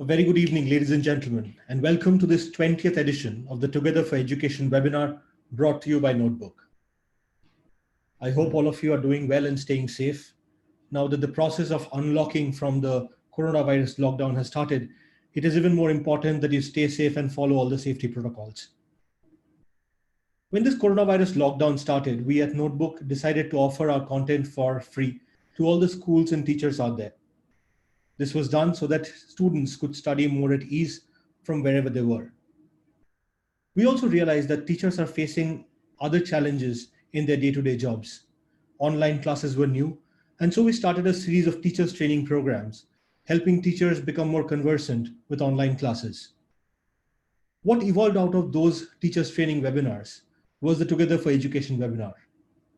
A very good evening, ladies and gentlemen, and welcome to this 20th edition of the Together for Education webinar brought to you by Notebook. I hope all of you are doing well and staying safe. Now that the process of unlocking from the coronavirus lockdown has started, it is even more important that you stay safe and follow all the safety protocols. When this coronavirus lockdown started, we at Notebook decided to offer our content for free to all the schools and teachers out there. This was done so that students could study more at ease from wherever they were. We also realized that teachers are facing other challenges in their day-to-day jobs. Online classes were new, and so we started a series of teachers training programs, helping teachers become more conversant with online classes. What evolved out of those teachers training webinars was the Together for Education webinar.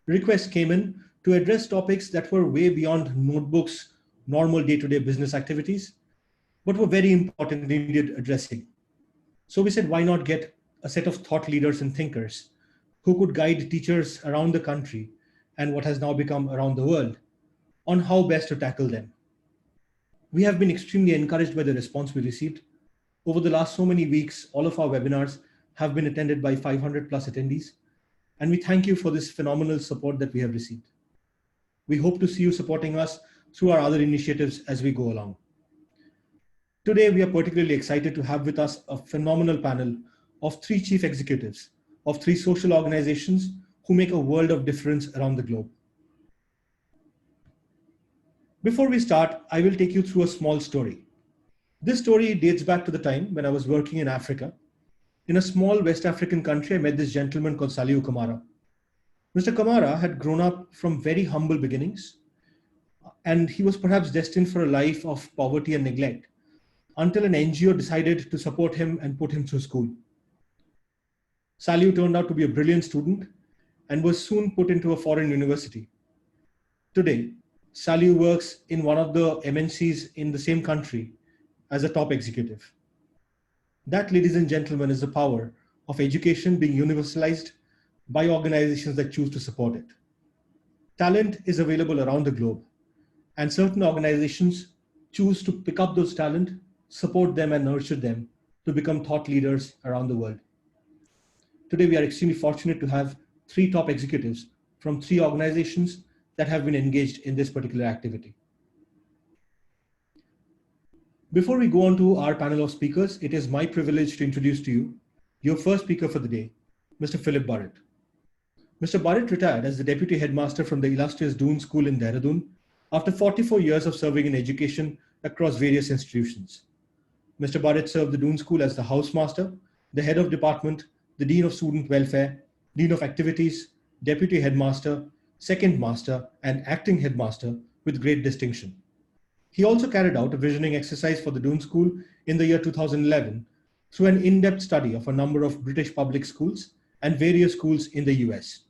Requests came in to address topics that were way beyond Notebook's normal day-to-day business activities, but were very important and needed addressing. So we said, why not get a set of thought leaders and thinkers who could guide teachers around the country and what has now become around the world on how best to tackle them. We have been extremely encouraged by the response we received. Over the last so many weeks, all of our webinars have been attended by 500 plus attendees, and we thank you for this phenomenal support that we have received. We hope to see you supporting us through our other initiatives as we go along. Today, we are particularly excited to have with us a phenomenal panel of 3 chief executives of 3 social organizations who make a world of difference around the globe. Before we start, I will take you through a small story. This story dates back to the time when I was working in Africa. In a small West African country, I met this gentleman called Saliu Kamara. Mr. Kamara had grown up from very humble beginnings, and he was perhaps destined for a life of poverty and neglect until an NGO decided to support him and put him through school. Saliu turned out to be a brilliant student and was soon put into a foreign university. Today, Saliu works in one of the MNCs in the same country as a top executive. That, ladies and gentlemen, is the power of education being universalized by organizations that choose to support it. Talent is available around the globe, and certain organizations choose to pick up those talent, support them and nurture them to become thought leaders around the world. Today, we are extremely fortunate to have 3 top executives from 3 organizations that have been engaged in this particular activity. Before we go on to our panel of speakers, it is my privilege to introduce to you your first speaker for the day, Mr. Philip Burrett. Mr. Burrett retired as the Deputy Headmaster from the illustrious Doon School in Dehradun after 44 years of serving in education across various institutions. Mr. Burrett served the Doon School as the Housemaster, the Head of Department, the Dean of Student Welfare, Dean of Activities, Deputy Headmaster, Second Master, and Acting Headmaster with great distinction. He also carried out a visioning exercise for the Doon School in the year 2011 through an in-depth study of a number of British public schools and various schools in the US.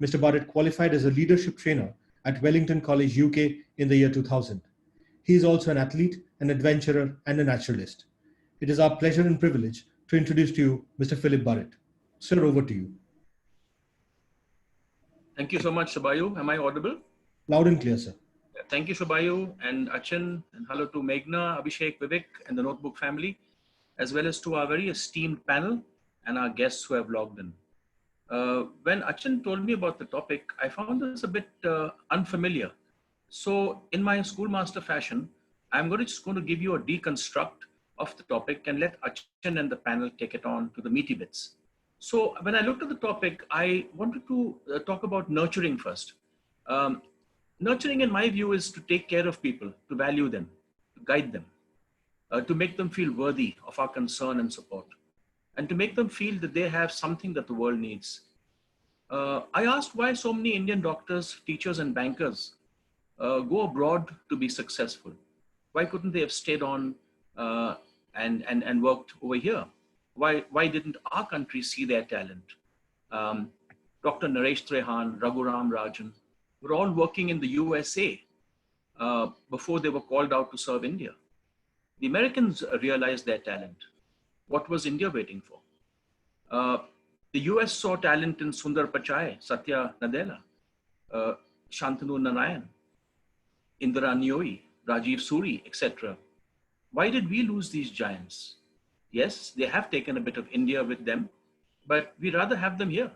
Mr. Burrett qualified as a leadership trainer at Wellington College, UK in the year 2000. He is also an athlete, an adventurer, and a naturalist. It is our pleasure and privilege to introduce to you Mr. Philip Burrett. Sir, over to you. Thank you so much, Shabayu. Am I audible? Loud and clear, sir. Thank you, Shabayu and Achin, and hello to Meghna, Abhishek, Vivek, and the Notebook family, as well as to our very esteemed panel and our guests who have logged in. When Achin told me about the topic, I found this a bit unfamiliar. So in my schoolmaster fashion, I'm just going to give you a deconstruct of the topic and let Achin and the panel take it on to the meaty bits. So when I looked at the topic, I wanted to talk about nurturing first. Nurturing, in my view, is to take care of people, to value them, to guide them, to make them feel worthy of our concern and support, and to make them feel that they have something that the world needs. I asked why so many Indian doctors, teachers, and bankers go abroad to be successful. Why couldn't they have stayed on and worked over here? Why didn't our country see their talent? Dr. Naresh Trehan, Raghuram Rajan were all working in the USA before they were called out to serve India. The Americans realized their talent. What was India waiting for? The US saw talent in Sundar Pichai, Satya Nadella, Shantanu Narayan, Indira Nooyi, Rajiv Suri, etc. Why did we lose these giants? Yes, they have taken a bit of India with them, but we rather have them here.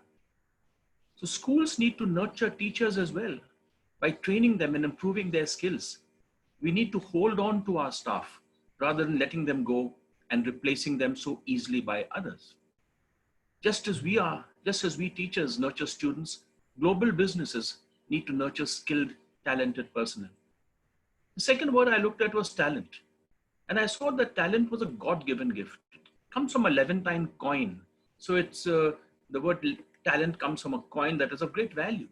So schools need to nurture teachers as well by training them and improving their skills. We need to hold on to our staff rather than letting them go and replacing them so easily by others. Just as we teachers nurture students, global businesses need to nurture skilled, talented personnel. The second word I looked at was talent. And I saw that talent was a God-given gift. It comes from a Levantine coin. So the word talent comes from a coin that is of great value.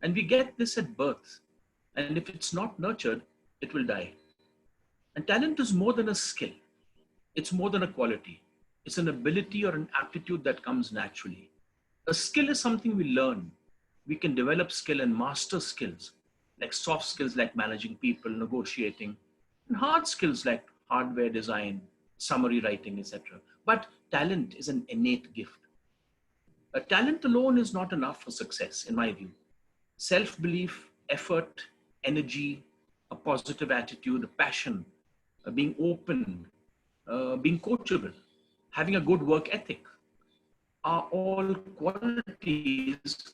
And we get this at birth. And if it's not nurtured, it will die. And talent is more than a skill. It's more than a quality. It's an ability or an aptitude that comes naturally. A skill is something we learn. We can develop skill and master skills, like soft skills like managing people, negotiating, and hard skills like hardware design, summary writing, etc. But talent is an innate gift. A talent alone is not enough for success, in my view. Self-belief, effort, energy, a positive attitude, a passion, being open, being coachable, having a good work ethic are all qualities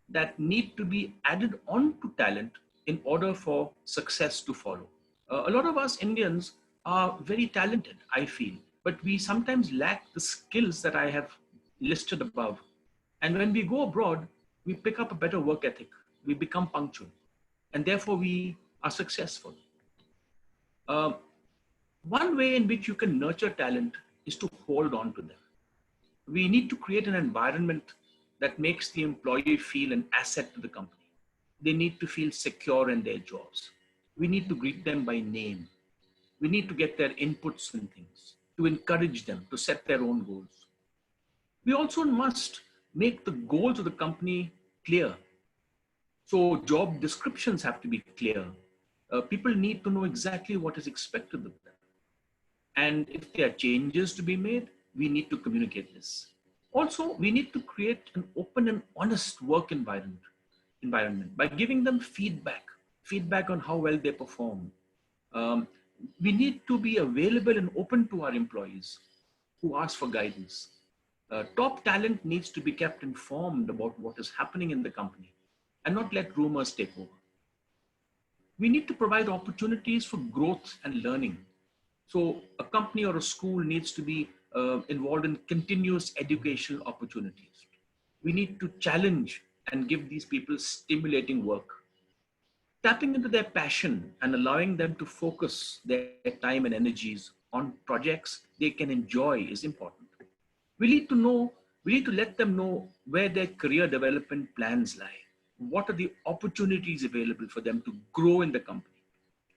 that need to be added on to talent in order for success to follow. A lot of us Indians are very talented, I feel, but we sometimes lack the skills that I have listed above. And when we go abroad, we pick up a better work ethic, we become punctual, and therefore we are successful. One way in which you can nurture talent is to hold on to them. We need to create an environment that makes the employee feel an asset to the company. They need to feel secure in their jobs. We need to greet them by name. We need to get their inputs in things, to encourage them to set their own goals. We also must make the goals of the company clear. So job descriptions have to be clear. People need to know exactly what is expected of them. And if there are changes to be made, we need to communicate this. Also, we need to create an open and honest work environment by giving them feedback on how well they perform. We need to be available and open to our employees who ask for guidance. Top talent needs to be kept informed about what is happening in the company and not let rumors take over. We need to provide opportunities for growth and learning. So a company or a school needs to be involved in continuous educational opportunities. We need to challenge and give these people stimulating work. Tapping into their passion and allowing them to focus their time and energies on projects they can enjoy is important. We need to let them know where their career development plans lie. What are the opportunities available for them to grow in the company?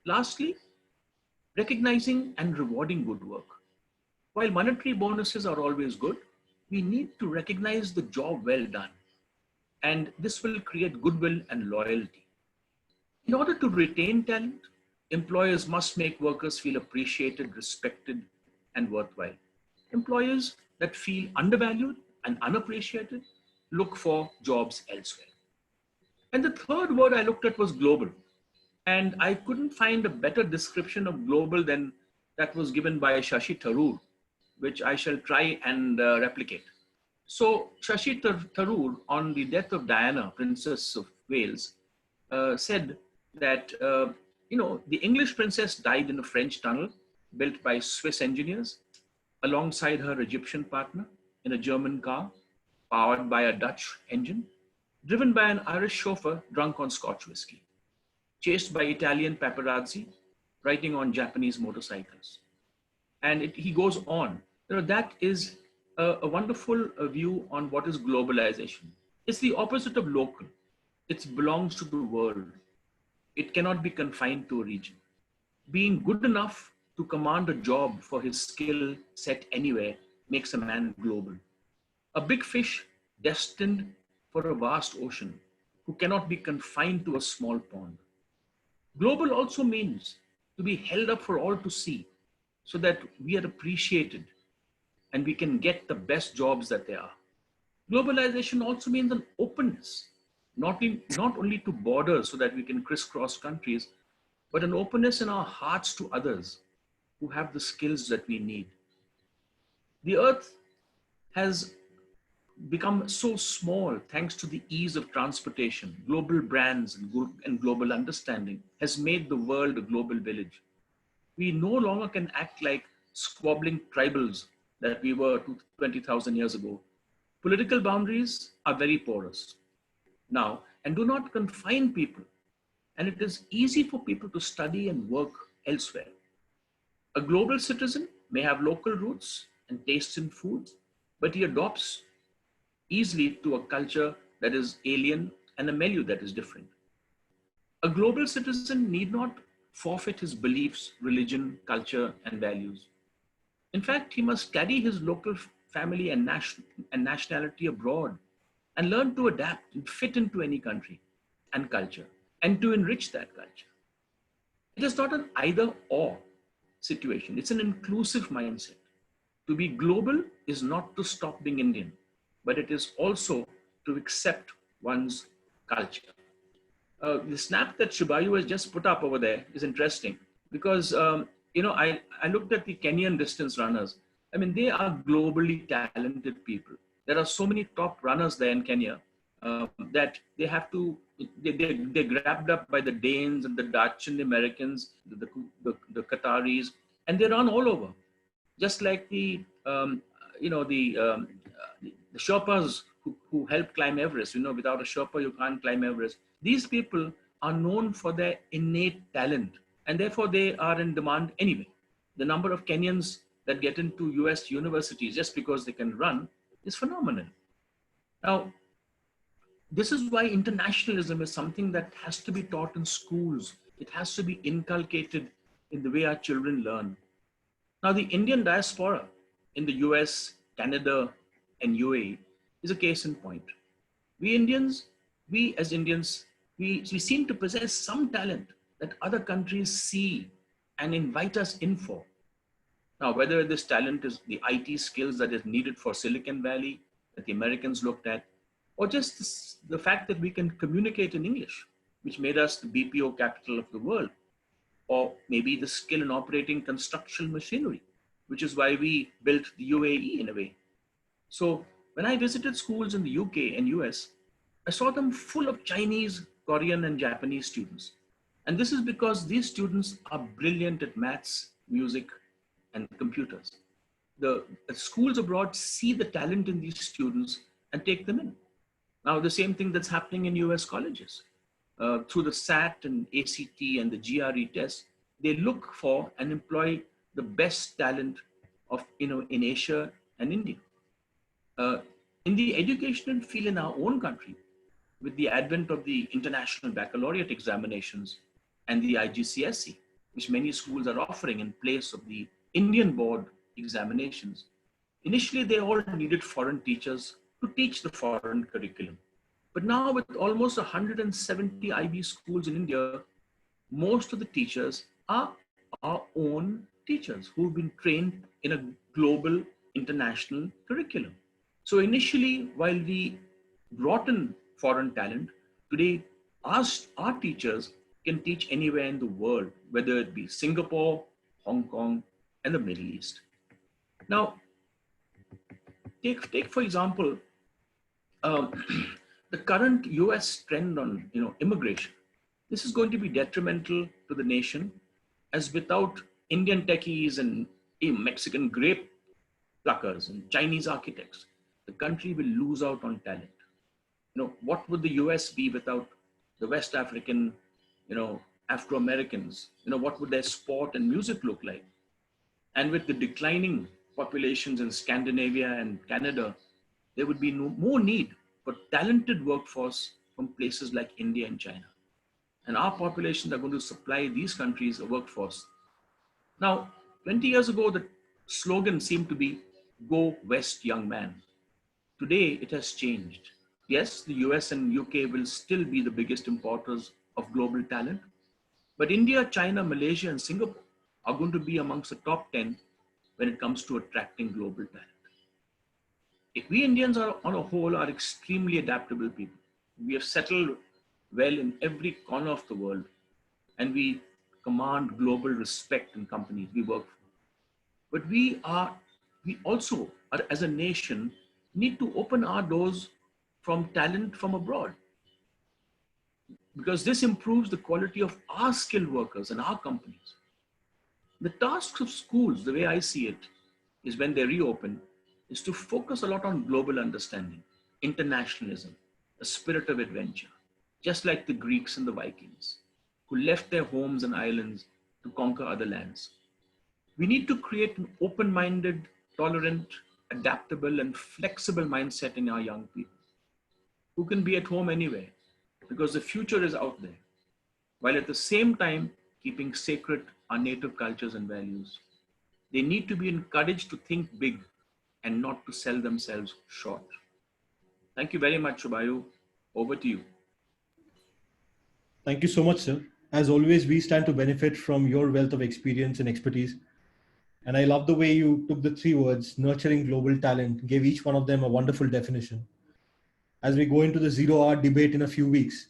Lastly, recognizing and rewarding good work. While monetary bonuses are always good, we need to recognize the job well done. And this will create goodwill and loyalty. In order to retain talent, employers must make workers feel appreciated, respected, and worthwhile. Employers that feel undervalued and unappreciated look for jobs elsewhere. And the third word I looked at was global. And I couldn't find a better description of global than that was given by Shashi Tharoor, which I shall try and replicate. So Shashi Tharoor, on the death of Diana, Princess of Wales, said that, the English princess died in a French tunnel built by Swiss engineers alongside her Egyptian partner in a German car powered by a Dutch engine, driven by an Irish chauffeur drunk on Scotch whiskey, chased by Italian paparazzi riding on Japanese motorcycles. And he goes on. That is a wonderful view on what is globalization. It's the opposite of local. It belongs to the world. It cannot be confined to a region. Being good enough to command a job for his skill set anywhere makes a man global. A big fish destined for a vast ocean who cannot be confined to a small pond. Global also means to be held up for all to see so that we are appreciated and we can get the best jobs that there are. Globalization also means an openness, not only to borders so that we can crisscross countries, but an openness in our hearts to others who have the skills that we need. The earth has become so small thanks to the ease of transportation. Global brands and global understanding has made the world a global village. We no longer can act like squabbling tribals that we were 20,000 years ago. Political boundaries are very porous now and do not confine people. And it is easy for people to study and work elsewhere. A global citizen may have local roots and tastes in food, but he adopts easily to a culture that is alien and a milieu that is different. A global citizen need not forfeit his beliefs, religion, culture, and values. In fact, he must carry his local family and nationality abroad and learn to adapt and fit into any country and culture and to enrich that culture. It is not an either or situation. It's an inclusive mindset. To be global is not to stop being Indian, but it is also to accept one's culture. The snap that Shibayu has just put up over there is interesting because, I looked at the Kenyan distance runners. I mean, they are globally talented people. There are so many top runners there in Kenya that they're grabbed up by the Danes and the Dutch and the Americans, the Qataris, and they run all over. Just like the Sherpas who help climb Everest. Without a Sherpa, you can't climb Everest. These people are known for their innate talent, and therefore they are in demand anyway. The number of Kenyans that get into US universities just because they can run is phenomenal. Now, this is why internationalism is something that has to be taught in schools. It has to be inculcated in the way our children learn. Now, the Indian diaspora in the US, Canada, and UAE is a case in point. We as Indians, we seem to possess some talent that other countries see and invite us in for. Now, whether this talent is the IT skills that is needed for Silicon Valley that the Americans looked at, or just the fact that we can communicate in English, which made us the BPO capital of the world, or maybe the skill in operating construction machinery, which is why we built the UAE in a way. So when I visited schools in the UK and US, I saw them full of Chinese, Korean, and Japanese students. And this is because these students are brilliant at maths, music, and computers. The schools abroad see the talent in these students and take them in. Now, the same thing that's happening in US colleges. Through the SAT and ACT and the GRE test, they look for and employ the best talent of, in Asia and India. In the educational field in our own country, with the advent of the international baccalaureate examinations and the IGCSE, which many schools are offering in place of the Indian board examinations, initially they all needed foreign teachers to teach the foreign curriculum. But now with almost 170 IB schools in India, most of the teachers are our own teachers who've been trained in a global international curriculum. So initially, while we brought in foreign talent, today our teachers can teach anywhere in the world, whether it be Singapore, Hong Kong, and the Middle East. Now, take for example, the current US trend on immigration. This is going to be detrimental to the nation, as without Indian techies and Mexican grape pluckers and Chinese architects, the country will lose out on talent. What would the US be without the West African, Afro-Americans? What would their sport and music look like? And with the declining populations in Scandinavia and Canada, there would be more need for talented workforce from places like India and China. And our populations are going to supply these countries a workforce. Now, 20 years ago, the slogan seemed to be, "Go West, young man." Today, it has changed. Yes, the US and UK will still be the biggest importers of global talent, but India, China, Malaysia, and Singapore are going to be amongst the top 10 when it comes to attracting global talent. If we Indians are on a whole are extremely adaptable people. We have settled well in every corner of the world, and we command global respect in companies we work for. But we also, as a nation, need to open our doors from talent from abroad, because this improves the quality of our skilled workers and our companies. The tasks of schools, the way I see it, is when they reopen, is to focus a lot on global understanding, internationalism, a spirit of adventure, just like the Greeks and the Vikings, who left their homes and islands to conquer other lands. We need to create an open-minded, tolerant, adaptable, and flexible mindset in our young people who can be at home anywhere, because the future is out there, while at the same time keeping sacred our native cultures and values. They need to be encouraged to think big and not to sell themselves short. Thank you very much, Shubayu. Over to you. Thank you so much, sir. As always, we stand to benefit from your wealth of experience and expertise. And I love the way you took the three words, nurturing global talent, gave each one of them a wonderful definition. As we go into the 0-hour debate in a few weeks,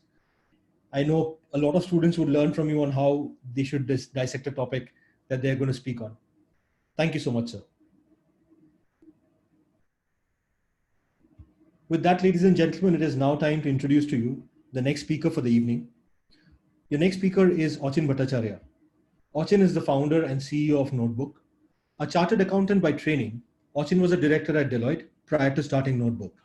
I know a lot of students would learn from you on how they should dissect a topic that they're going to speak on. Thank you so much, sir. With that, ladies and gentlemen, it is now time to introduce to you the next speaker for the evening. Your next speaker is Achin Bhattacharyya. Achin is the founder and CEO of Notebook. A chartered accountant by training, Achin was a director at Deloitte prior to starting Notebook.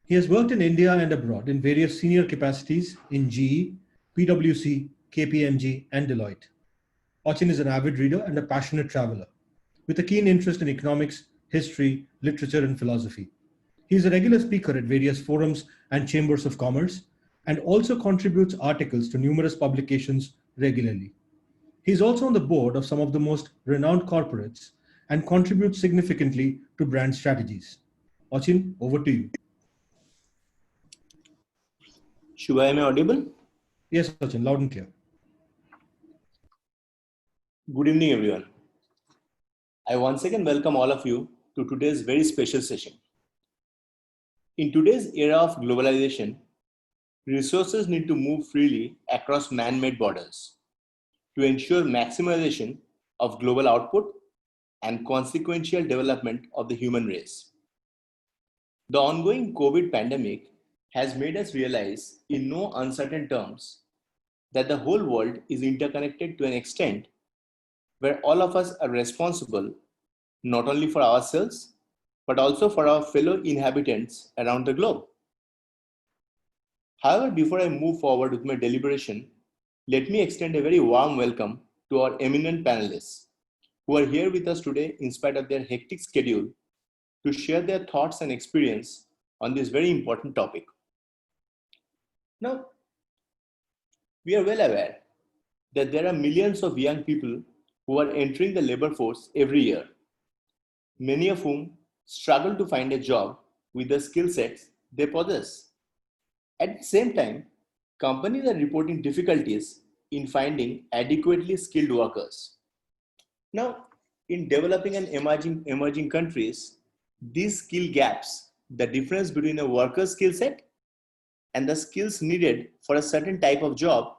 He has worked in India and abroad in various senior capacities in GE, PwC, KPMG, and Deloitte. Achin is an avid reader and a passionate traveler, with a keen interest in economics, history, literature, and philosophy. He is a regular speaker at various forums and chambers of commerce, and also contributes articles to numerous publications regularly. He is also on the board of some of the most renowned corporates and contributes significantly to brand strategies. Achin, over to you. Shubha, am I audible? Yes, Achin, loud and clear. Good evening, everyone. I once again welcome all of you to today's very special session. In today's era of globalization, resources need to move freely across man-made borders to ensure maximization of global output and consequential development of the human race. The ongoing COVID pandemic has made us realize in no uncertain terms that the whole world is interconnected to an extent where all of us are responsible not only for ourselves, but also for our fellow inhabitants around the globe. However, before I move forward with my deliberation, let me extend a very warm welcome to our eminent panelists who are here with us today in spite of their hectic schedule to share their thoughts and experience on this very important topic. Now, we are well aware that there are millions of young people who are entering the labor force every year, many of whom struggle to find a job with the skill sets they possess. At the same time, companies are reporting difficulties in finding adequately skilled workers. Now, in developing and emerging countries, these skill gaps, the difference between a worker's skill set and the skills needed for a certain type of job,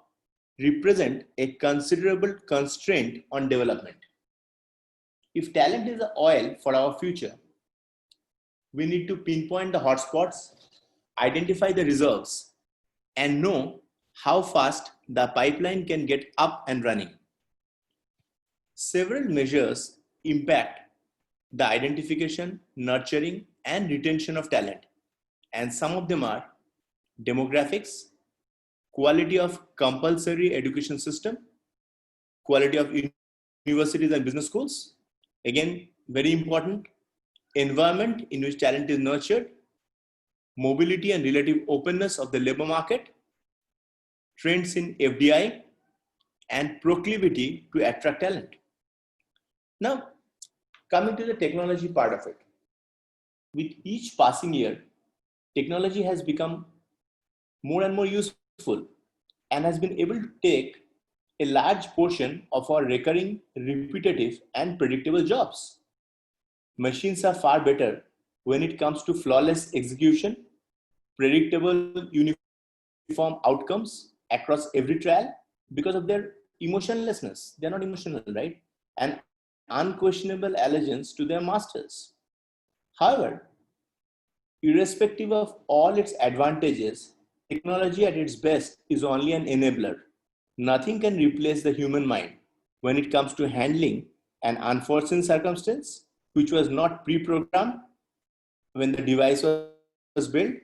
represent a considerable constraint on development. If talent is the oil for our future, we need to pinpoint the hotspots, identify the reserves, and know how fast the pipeline can get up and running. Several measures impact the identification, nurturing, and retention of talent, and some of them are demographics, quality of compulsory education system, quality of universities and business schools, again, very important, environment in which talent is nurtured, mobility and relative openness of the labor market, trends in FDI, and proclivity to attract talent. Now, coming to the technology part of it. With each passing year, technology has become more and more useful and has been able to take a large portion of our recurring, repetitive, and predictable jobs. Machines are far better when it comes to flawless execution, predictable uniform outcomes across every trial because of their emotionlessness. They're not emotional, right? And unquestionable allegiance to their masters. However, irrespective of all its advantages, technology at its best is only an enabler. Nothing can replace the human mind when it comes to handling an unforeseen circumstance which was not pre-programmed when the device was built.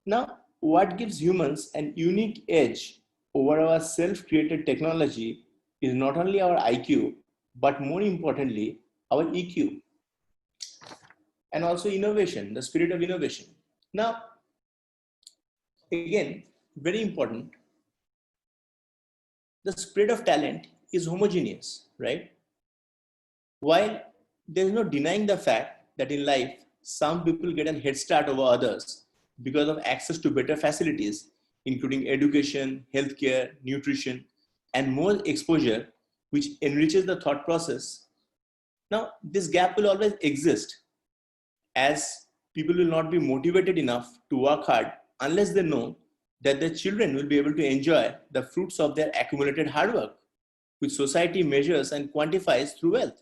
Now, what gives humans an unique edge over our self-created technology is not only our IQ, but more importantly, our EQ, and also innovation, the spirit of innovation. Now, again, very important, the spirit of talent is homogeneous, right? While there's no denying the fact that in life, some people get a head start over others because of access to better facilities, including education, healthcare, nutrition, and more exposure, which enriches the thought process. Now, this gap will always exist as people will not be motivated enough to work hard unless they know that their children will be able to enjoy the fruits of their accumulated hard work, which society measures and quantifies through wealth.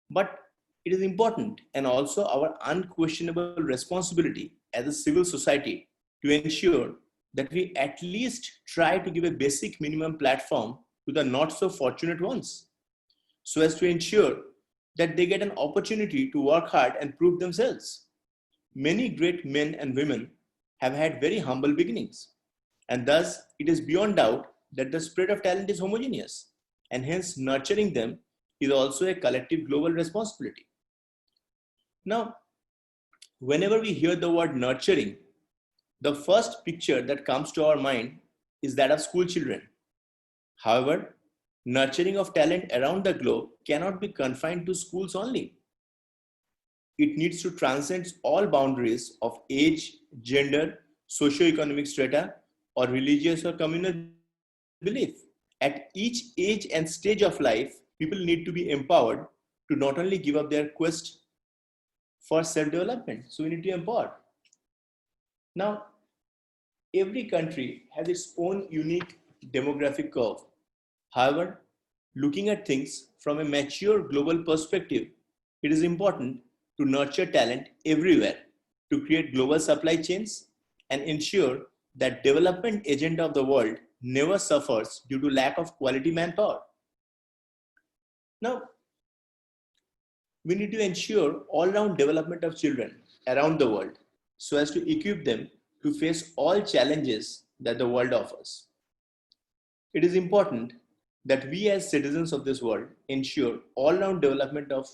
But it is important and also our unquestionable responsibility as a civil society to ensure that we at least try to give a basic minimum platform to the not so fortunate ones, so as to ensure that they get an opportunity to work hard and prove themselves. Many great men and women have had very humble beginnings, and thus it is beyond doubt that the spirit of talent is homogeneous, and hence nurturing them is also a collective global responsibility. Now, whenever we hear the word nurturing, the first picture that comes to our mind is that of school children. However, nurturing of talent around the globe cannot be confined to schools only. It needs to transcend all boundaries of age, gender, socio-economic strata, or religious or communal belief. At each age and stage of life, people need to be empowered to not only give up their quest for self-development. So we need to empower. Now, every country has its own unique demographic curve. However, looking at things from a mature global perspective, it is important to nurture talent everywhere to create global supply chains and ensure that development agenda of the world never suffers due to lack of quality manpower. Now, we need to ensure all-round development of children around the world so as to equip them to face all challenges that the world offers. It is important that we as citizens of this world ensure all-round development of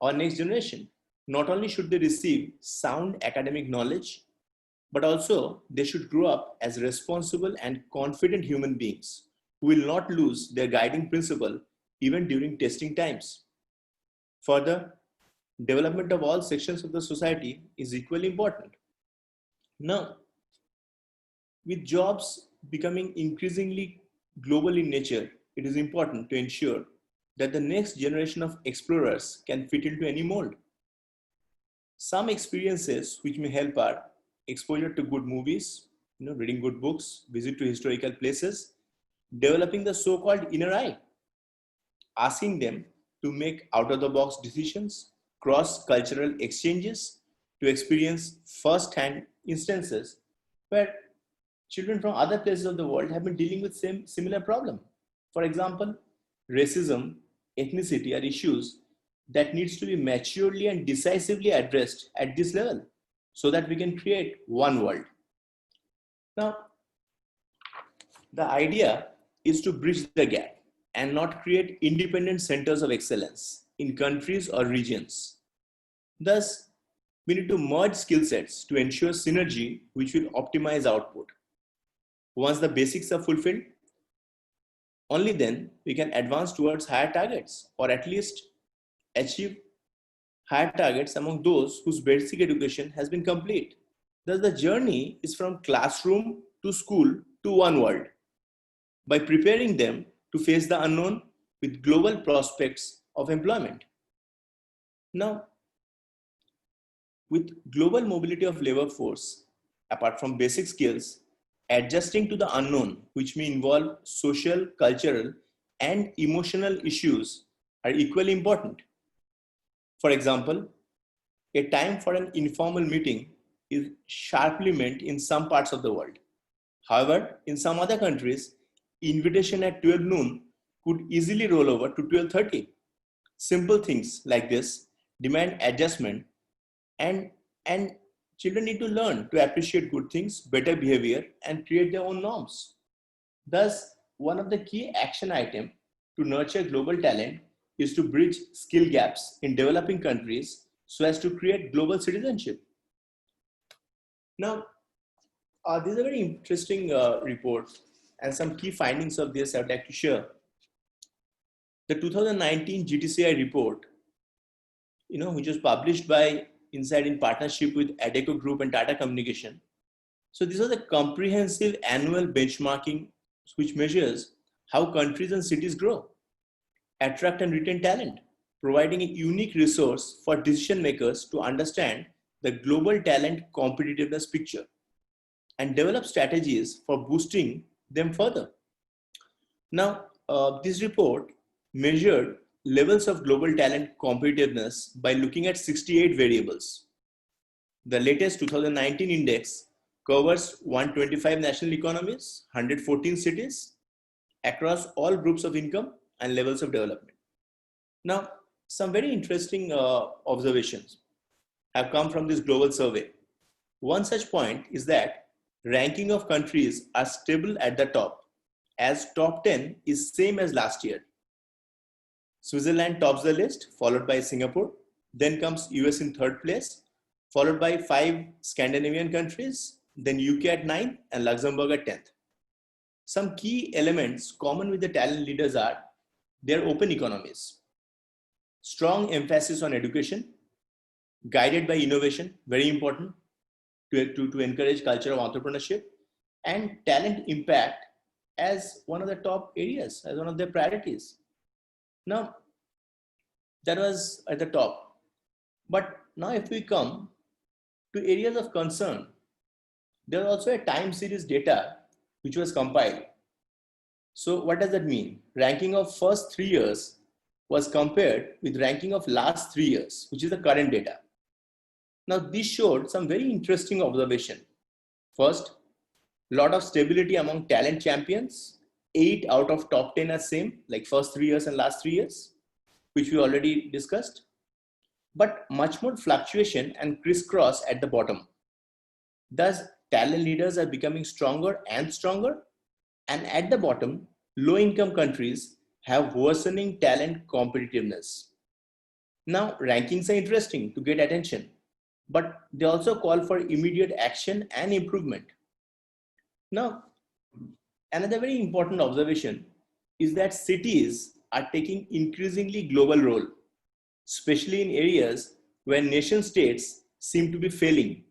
our next generation. Not only should they receive sound academic knowledge, but also they should grow up as responsible and confident human beings who will not lose their guiding principle even during testing times. Further, development of all sections of the society is equally important. Now, with jobs becoming increasingly global in nature, it is important to ensure that the next generation of explorers can fit into any mold. Some experiences which may help are exposure to good movies, reading good books, visit to historical places, developing the so-called inner eye, asking them to make out-of-the-box decisions, cross-cultural exchanges, to experience first-hand instances where children from other places of the world have been dealing with similar problem. For example, racism, ethnicity are issues that needs to be maturely and decisively addressed at this level so that we can create one world. Now, the idea is to bridge the gap and not create independent centers of excellence in countries or regions. Thus, we need to merge skill sets to ensure synergy which will optimize output. Once the basics are fulfilled, only then we can advance towards higher targets or at least achieve higher targets among those whose basic education has been complete. Thus, the journey is from classroom to school to one world by preparing them to face the unknown with global prospects of employment. Now, with global mobility of labor force, apart from basic skills, adjusting to the unknown, which may involve social, cultural, and emotional issues, are equally important. For example, a time for an informal meeting is sharply meant in some parts of the world. However, in some other countries, invitation at 12 noon could easily roll over to 12:30. Simple things like this demand adjustment, and children need to learn to appreciate good things, better behavior, and create their own norms. Thus, one of the key action items to nurture global talent is to bridge skill gaps in developing countries so as to create global citizenship. Now, this is a very interesting report, and some key findings of this I would like to share. The 2019 GTCI report, which was published by Inside in partnership with Adecco Group and Tata Communication. So this was a comprehensive annual benchmarking which measures how countries and cities grow, attract and retain talent, providing a unique resource for decision makers to understand the global talent competitiveness picture and develop strategies for boosting them further. Now, this report measured levels of global talent competitiveness by looking at 68 variables. The latest 2019 index covers 125 national economies, 114 cities across all groups of income and levels of development. Now, some very interesting observations have come from this global survey. One such point is that ranking of countries are stable at the top, as top 10 is same as last year. Switzerland tops the list, followed by Singapore. Then comes US in third place, followed by 5 Scandinavian countries, then UK at 9th and Luxembourg at 10th. Some key elements common with the talent leaders are their open economies, strong emphasis on education, guided by innovation, very important to encourage culture of entrepreneurship, and talent impact as one of the top areas, as one of their priorities. Now, that was at the top. But now if we come to areas of concern, there is also a time series data which was compiled. So what does that mean? Ranking of first 3 years was compared with ranking of last 3 years, which is the current data. Now this showed some very interesting observation. First, lot of stability among talent champions. 8 out of top 10 are same, like first 3 years and last 3 years, which we already discussed. But much more fluctuation and crisscross at the bottom. Thus, talent leaders are becoming stronger and stronger. And at the bottom, low-income countries have worsening talent competitiveness. Now, rankings are interesting to get attention, but they also call for immediate action and improvement. Now, another very important observation is that cities are taking increasingly global role, especially in areas where nation states seem to be failing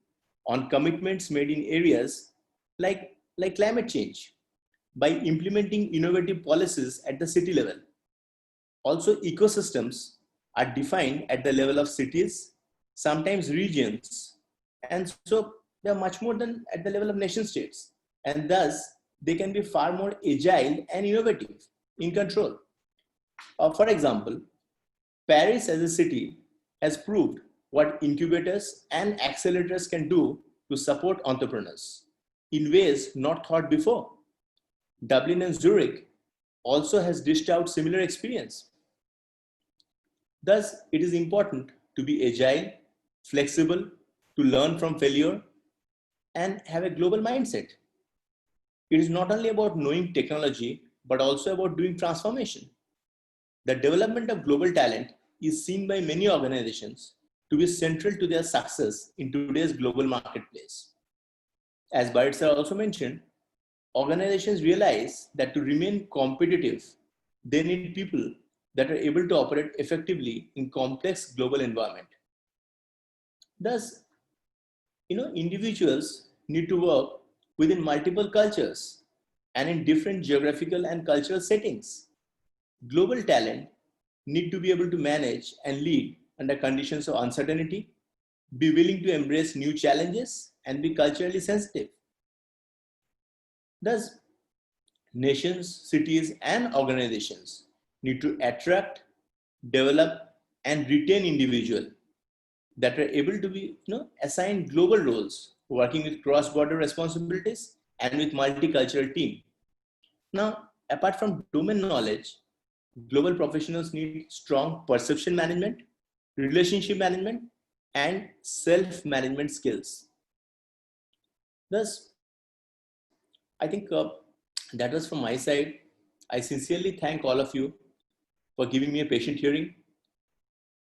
on commitments made in areas like climate change by implementing innovative policies at the city level. Also, ecosystems are defined at the level of cities, sometimes regions, and so they are much more than at the level of nation states. And thus, they can be far more agile and innovative in control. For example, Paris as a city has proved what incubators and accelerators can do to support entrepreneurs in ways not thought before. Dublin and Zurich also has dished out similar experience. Thus, it is important to be agile, flexible, to learn from failure, and have a global mindset. It is not only about knowing technology, but also about doing transformation. The development of global talent is seen by many organizations to be central to their success in today's global marketplace. As Burrett also mentioned, organizations realize that to remain competitive, they need people that are able to operate effectively in complex global environment. Thus, individuals need to work within multiple cultures and in different geographical and cultural settings. Global talent need to be able to manage and lead under conditions of uncertainty, be willing to embrace new challenges, and be culturally sensitive. Thus, nations, cities, and organizations need to attract, develop, and retain individuals that are able to be assigned global roles, working with cross-border responsibilities and with multicultural team. Now, apart from domain knowledge, global professionals need strong perception management, relationship management, and self-management skills. Thus, I think that was from my side. I sincerely thank all of you for giving me a patient hearing,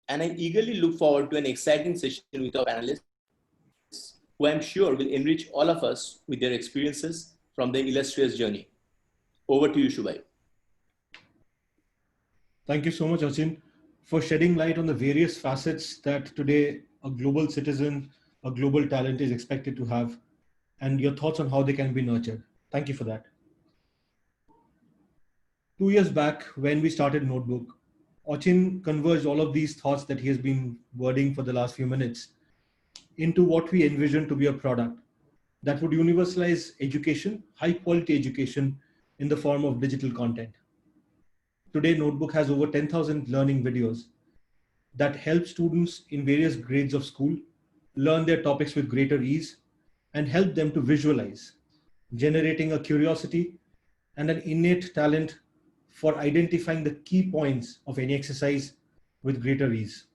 and I eagerly look forward to an exciting session with our panelists, who I'm sure will enrich all of us with their experiences from their illustrious journey. Over to you, Shubhai. Thank you so much, Achin, for shedding light on the various facets that today a global citizen, a global talent is expected to have, and your thoughts on how they can be nurtured. Thank you for that. 2 years back, when we started Notebook, Achin converged all of these thoughts that he has been wording for the last few minutes into what we envision to be a product that would universalize education, high quality education in the form of digital content. Today, Notebook has over 10,000 learning videos that help students in various grades of school learn their topics with greater ease and help them to visualize, generating a curiosity and an innate talent for identifying the key points of any exercise with greater ease.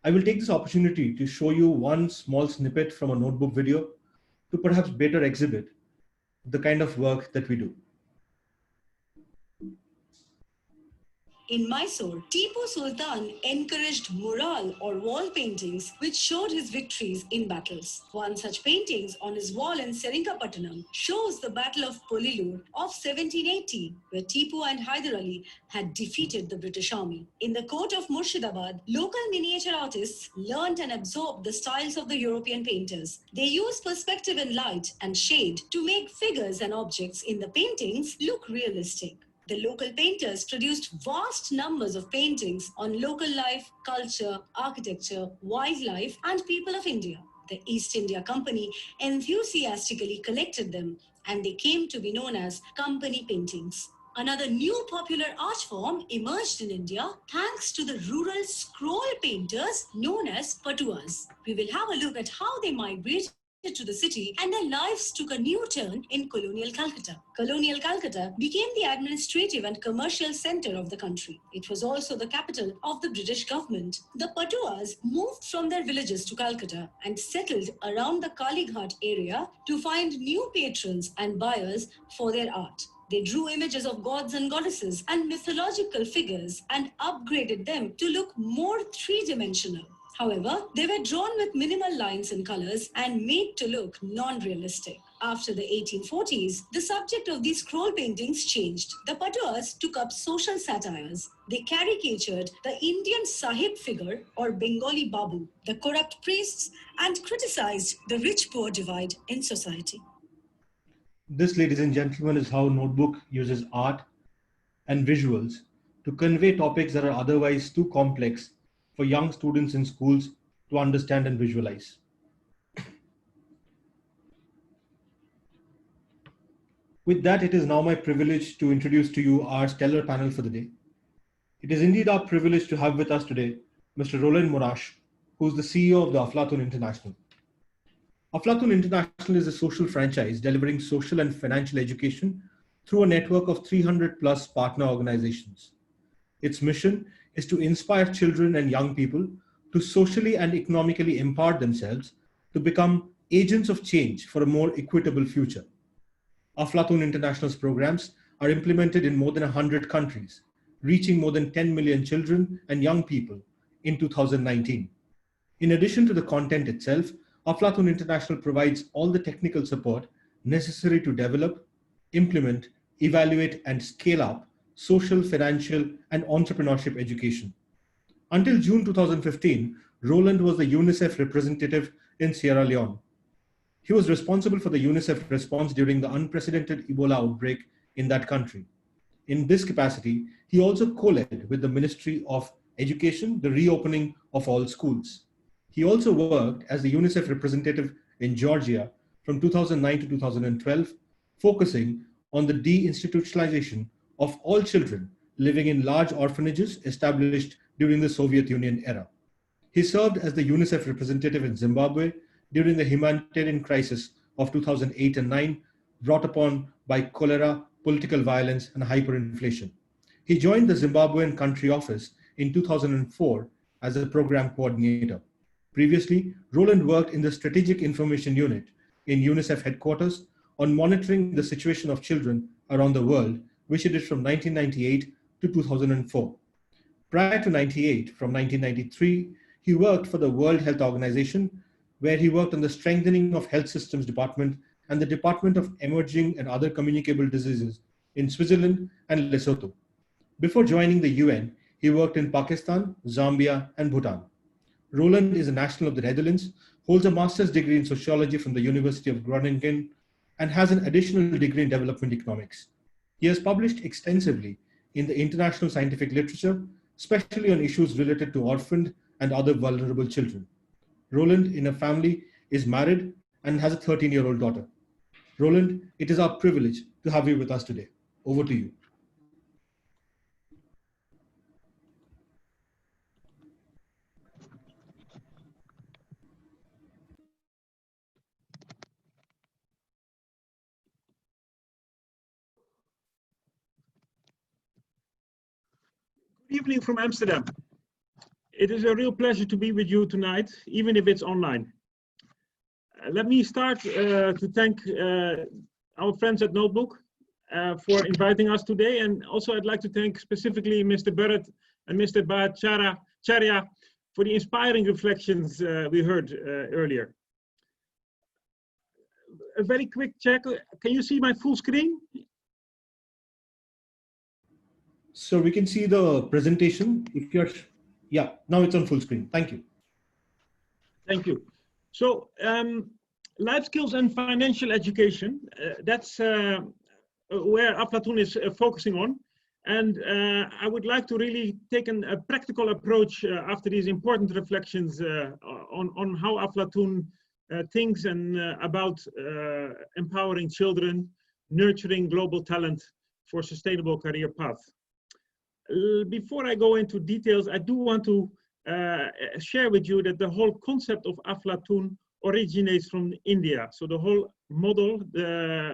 I will take this opportunity to show you one small snippet from a Notebook video to perhaps better exhibit the kind of work that we do. In Mysore, Tipu Sultan encouraged mural or wall paintings which showed his victories in battles. One such painting on his wall in Seringapatanam shows the Battle of Polilur of 1780, where Tipu and Hyder Ali had defeated the British army. In the court of Murshidabad, local miniature artists learned and absorbed the styles of the European painters. They used perspective and light and shade to make figures and objects in the paintings look realistic. The local painters produced vast numbers of paintings on local life, culture, architecture, wildlife, and people of India. The East India Company enthusiastically collected them, and they came to be known as company paintings. Another new popular art form emerged in India thanks to the rural scroll painters known as Patuas. We will have a look at how they migrated to the city and their lives took a new turn in colonial Calcutta. Colonial Calcutta became the administrative and commercial center of the country. It was also the capital of the British government. The Patuas moved from their villages to Calcutta and settled around the Kalighat area to find new patrons and buyers for their art. They drew images of gods and goddesses and mythological figures and upgraded them to look more three-dimensional. However, they were drawn with minimal lines and colors and made to look non-realistic. After the 1840s, the subject of these scroll paintings changed. The Patuas took up social satires. They caricatured the Indian Sahib figure or Bengali Babu, the corrupt priests, and criticized the rich-poor divide in society. This, ladies and gentlemen, is how Notebook uses art and visuals to convey topics that are otherwise too complex for young students in schools to understand and visualize. With that, it is now my privilege to introduce to you our stellar panel for the day. It is indeed our privilege to have with us today Mr. Roeland Monasch, who is the CEO of the Aflatoun International. Aflatoun International is a social franchise delivering social and financial education through a network of 300 plus partner organizations. Its mission is to inspire children and young people to socially and economically empower themselves to become agents of change for a more equitable future. Aflatoun International's programs are implemented in more than 100 countries, reaching more than 10 million children and young people in 2019. In addition to the content itself, Aflatoun International provides all the technical support necessary to develop, implement, evaluate, and scale up social, financial, and entrepreneurship education. Until June 2015, Roeland was the UNICEF representative in Sierra Leone. He was responsible for the UNICEF response during the unprecedented Ebola outbreak in that country. In this capacity, he also co-led with the Ministry of Education the reopening of all schools. He also worked as the UNICEF representative in Georgia from 2009 to 2012, focusing on the deinstitutionalization of all children living in large orphanages established during the Soviet Union era. He served as the UNICEF representative in Zimbabwe during the humanitarian crisis of 2008 and 9, brought upon by cholera, political violence, and hyperinflation. He joined the Zimbabwean country office in 2004 as a program coordinator. Previously, Roeland worked in the Strategic Information Unit in UNICEF headquarters on monitoring the situation of children around the world, which he did from 1998 to 2004. Prior to 98, from 1993, he worked for the World Health Organization, where he worked on the strengthening of health systems department and the Department of Emerging and Other Communicable Diseases in Switzerland and Lesotho. Before joining the UN, he worked in Pakistan, Zambia, and Bhutan. Roeland is a national of the Netherlands, holds a master's degree in sociology from the University of Groningen, and has an additional degree in development economics. He has published extensively in the international scientific literature, especially on issues related to orphaned and other vulnerable children. Roeland, in a family, is married and has a 13-year-old daughter. Roeland, it is our privilege to have you with us today. Over to you. Good evening from Amsterdam. It is a real pleasure to be with you tonight, even if it's online. Let me start to thank our friends at Notebook for inviting us today. And also I'd like to thank specifically Mr. Burrett and Mr. Bhattacharyya for the inspiring reflections we heard earlier. A very quick check. Can you see my full screen? So we can see the presentation. If you're, yeah, now it's on full screen. Thank you. Thank you. So life skills and financial education, that's where Aflatoun is focusing on. And I would like to really take a practical approach after these important reflections on how Aflatoun thinks and about empowering children, nurturing global talent for sustainable career path. Before I go into details, I do want to share with you that the whole concept of Aflatoun originates from India. So the whole model,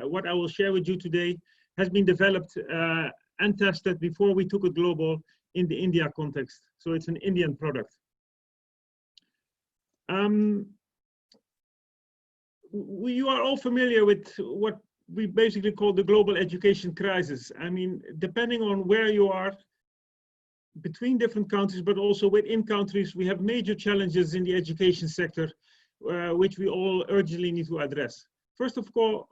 what I will share with you today, has been developed and tested before we took it global in the India context. So it's an Indian product. You are all familiar with what we basically call the global education crisis. I mean, depending on where you are, between different countries, but also within countries, we have major challenges in the education sector, which we all urgently need to address. First of all,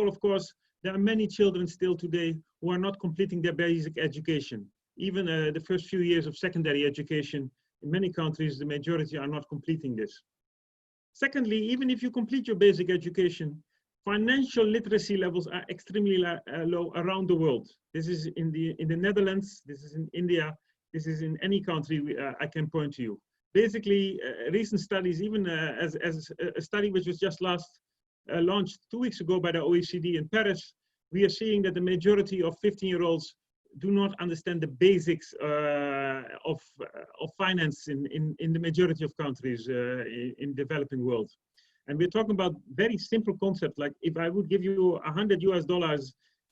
of course, there are many children still today who are not completing their basic education. Even the first few years of secondary education, in many countries, the majority are not completing this. Secondly, even if you complete your basic education, financial literacy levels are extremely low around the world. This is in the Netherlands, this is in India, this is in any country I can point to you. Basically, recent studies, even as a study which was just launched 2 weeks ago by the OECD in Paris, we are seeing that the majority of 15-year-olds do not understand the basics of finance in the majority of countries in developing world. And we're talking about very simple concept, like if I would give you $100 US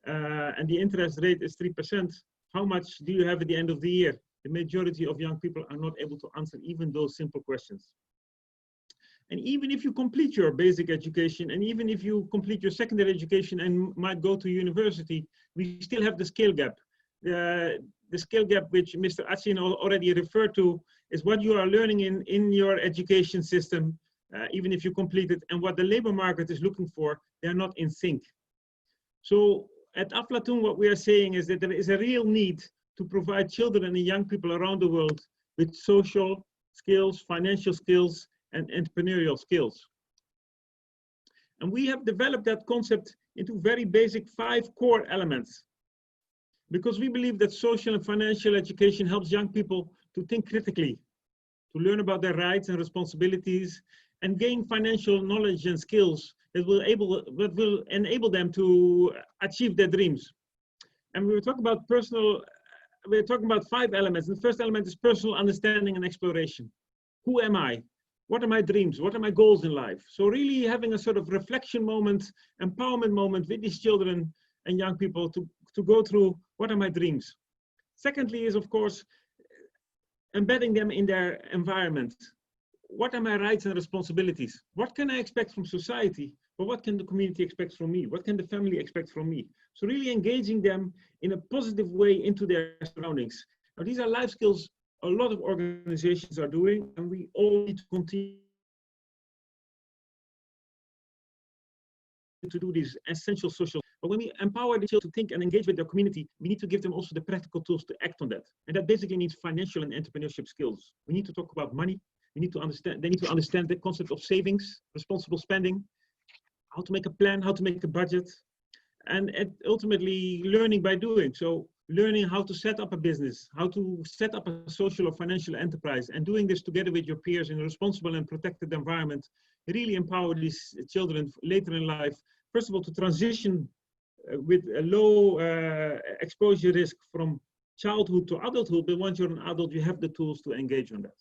and the interest rate is 3%, how much do you have at the end of the year? The majority of young people are not able to answer even those simple questions. And even if you complete your basic education, and even if you complete your secondary education and might go to university, we still have the skill gap. The skill gap which Mr. Achin already referred to is what you are learning in your education system, even if you complete it, and what the labor market is looking for, they're not in sync. So at Aflatoun, what we are saying is that there is a real need to provide children and young people around the world with social skills, financial skills, and entrepreneurial skills. And we have developed that concept into very basic 5 core elements, because we believe that social and financial education helps young people to think critically, to learn about their rights and responsibilities, and gain financial knowledge and skills that will enable them to achieve their dreams. And we will talk about personal we're talking about 5 elements. The first element is personal understanding and exploration. Who am I? What are my dreams? What are my goals in life? So really having a sort of reflection moment, empowerment moment with these children and young people to go through what are my dreams. Secondly is, of course, embedding them in their environment. What are my rights and responsibilities? What can I expect from society? But what can the community expect from me? What can the family expect from me? So really engaging them in a positive way into their surroundings. Now, these are life skills a lot of organizations are doing, and we all need to continue to do these essential social. But when we empower the children to think and engage with their community, we need to give them also the practical tools to act on that. And that basically means financial and entrepreneurship skills. We need to talk about money. We need to understand, they need to understand the concept of savings, responsible spending, how to make a plan, how to make a budget, and ultimately learning by doing. So learning how to set up a business, how to set up a social or financial enterprise, and doing this together with your peers in a responsible and protected environment really empower these children later in life, first of all, to transition with a low exposure risk from childhood to adulthood, but once you're an adult, you have the tools to engage on that.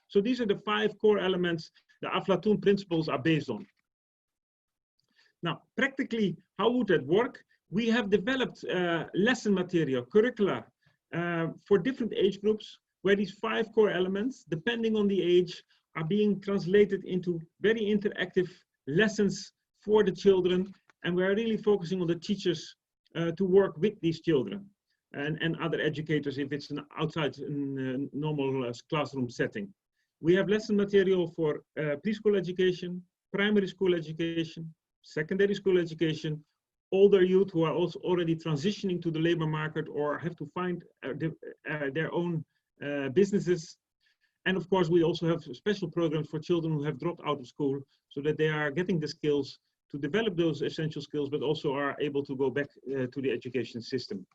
So these are the 5 core elements the Aflatoun principles are based on. Now, practically, how would that work? We have developed lesson material, curricula, for different age groups, where these 5 core elements, depending on the age, are being translated into very interactive lessons for the children. And we're really focusing on the teachers to work with these children and other educators if it's an outside normal classroom setting. We have lesson material for preschool education, primary school education, secondary school education, older youth who are also already transitioning to the labor market or have to find their own businesses. And of course, we also have special programs for children who have dropped out of school so that they are getting the skills to develop those essential skills, but also are able to go back to the education system.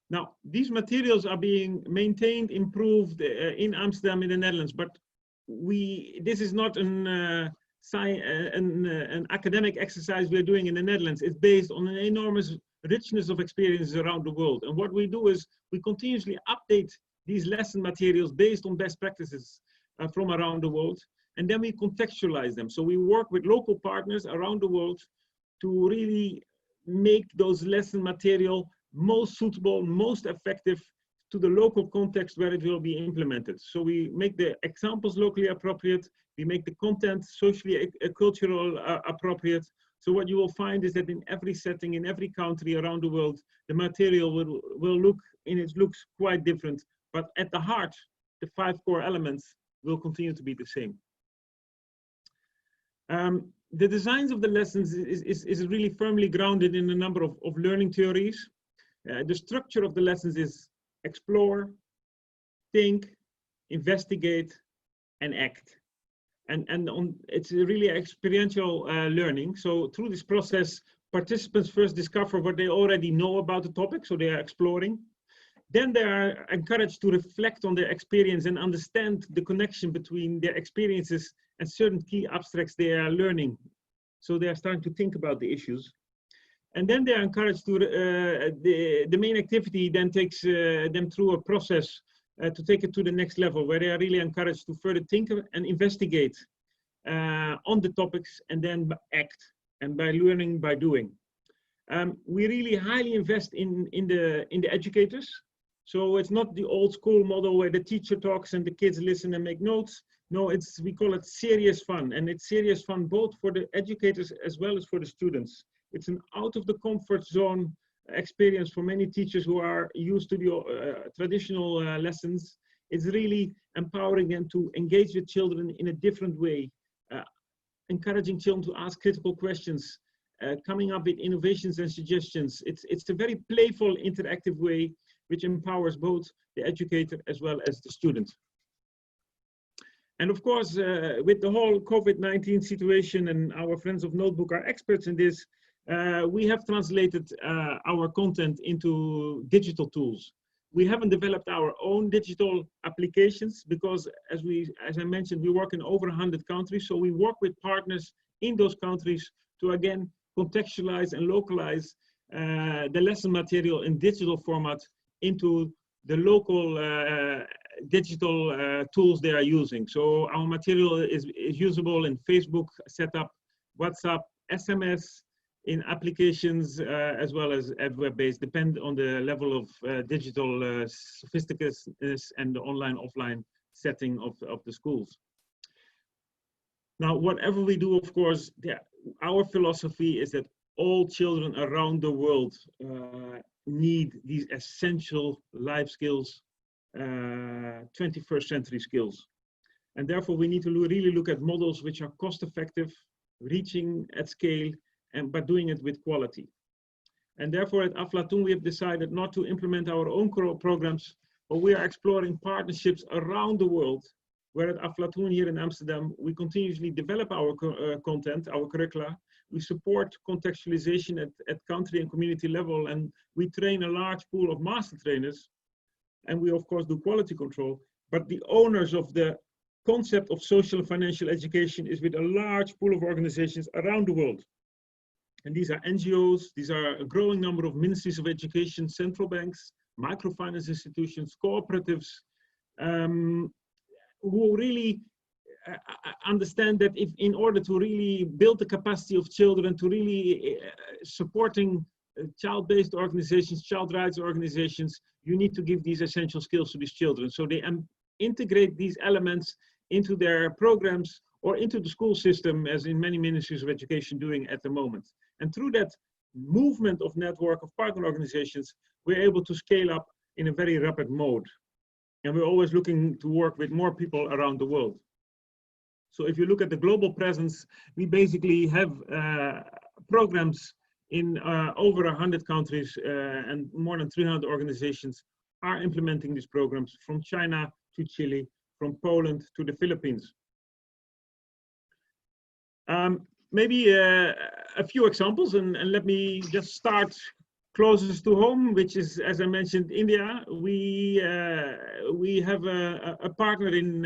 Now, these materials are being maintained, improved in Amsterdam, in the Netherlands, but this is not an academic exercise we're doing in the Netherlands. It's based on an enormous richness of experiences around the world. And what we do is we continuously update these lesson materials based on best practices from around the world. And then we contextualize them. So we work with local partners around the world to really make those lesson material most suitable, most effective to the local context where it will be implemented. So we make the examples locally appropriate. We make the content socially, cultural appropriate. So what you will find is that in every setting, in every country around the world, the material will look, in its looks, quite different. But at the heart, the 5 core elements will continue to be the same. The designs of the lessons is really firmly grounded in a number of learning theories. The structure of the lessons is explore, think, investigate, and act. And it's really experiential learning. So through this process, participants first discover what they already know about the topic, so they are exploring. Then they are encouraged to reflect on their experience and understand the connection between their experiences and certain key abstracts they are learning. So they are starting to think about the issues. And then they are encouraged to, the main activity then takes them through a process to take it to the next level, where they are really encouraged to further think and investigate on the topics and then act, and by learning by doing. We really highly invest in the educators. So it's not the old school model where the teacher talks and the kids listen and make notes. No, we call it serious fun, and it's serious fun both for the educators as well as for the students. It's an out of the comfort zone experience for many teachers who are used to the traditional lessons. It's really empowering them to engage with children in a different way, encouraging children to ask critical questions, coming up with innovations and suggestions. It's a very playful, interactive way which empowers both the educator as well as the student. And of course, with the whole COVID-19 situation, and our friends of Notebook are experts in this, we have translated our content into digital tools. We haven't developed our own digital applications because, as I mentioned, we work in over 100 countries. So we work with partners in those countries to, again, contextualize and localize the lesson material in digital format into the local digital tools they are using. So our material is usable in Facebook setup, WhatsApp, SMS, in applications as well as at web-based, depend on the level of digital sophistication and the online-offline setting of the schools. Now, whatever we do, of course, our philosophy is that all children around the world need these essential life skills, 21st century skills. And therefore, we need to really look at models which are cost-effective, reaching at scale, but doing it with quality. And therefore, at Aflatoun, we have decided not to implement our own programs, but we are exploring partnerships around the world, where at Aflatoun here in Amsterdam, we continuously develop our content, our curricula. We support contextualization at country and community level, and we train a large pool of master trainers. And we, of course, do quality control. But the owners of the concept of social and financial education is with a large pool of organizations around the world. And these are NGOs, these are a growing number of ministries of education, central banks, microfinance institutions, cooperatives, who really understand that if in order to really build the capacity of children, to really supporting child-based organizations, child rights organizations, you need to give these essential skills to these children. So they integrate these elements into their programs or into the school system, as in many ministries of education doing at the moment. And through that movement of network of partner organizations, we're able to scale up in a very rapid mode. And we're always looking to work with more people around the world. So if you look at the global presence, we basically have programs in over 100 countries, and more than 300 organizations are implementing these programs, from China to Chile, from Poland to the Philippines. Maybe a few examples, and let me just start closest to home, which is, as I mentioned, India. We have a partner in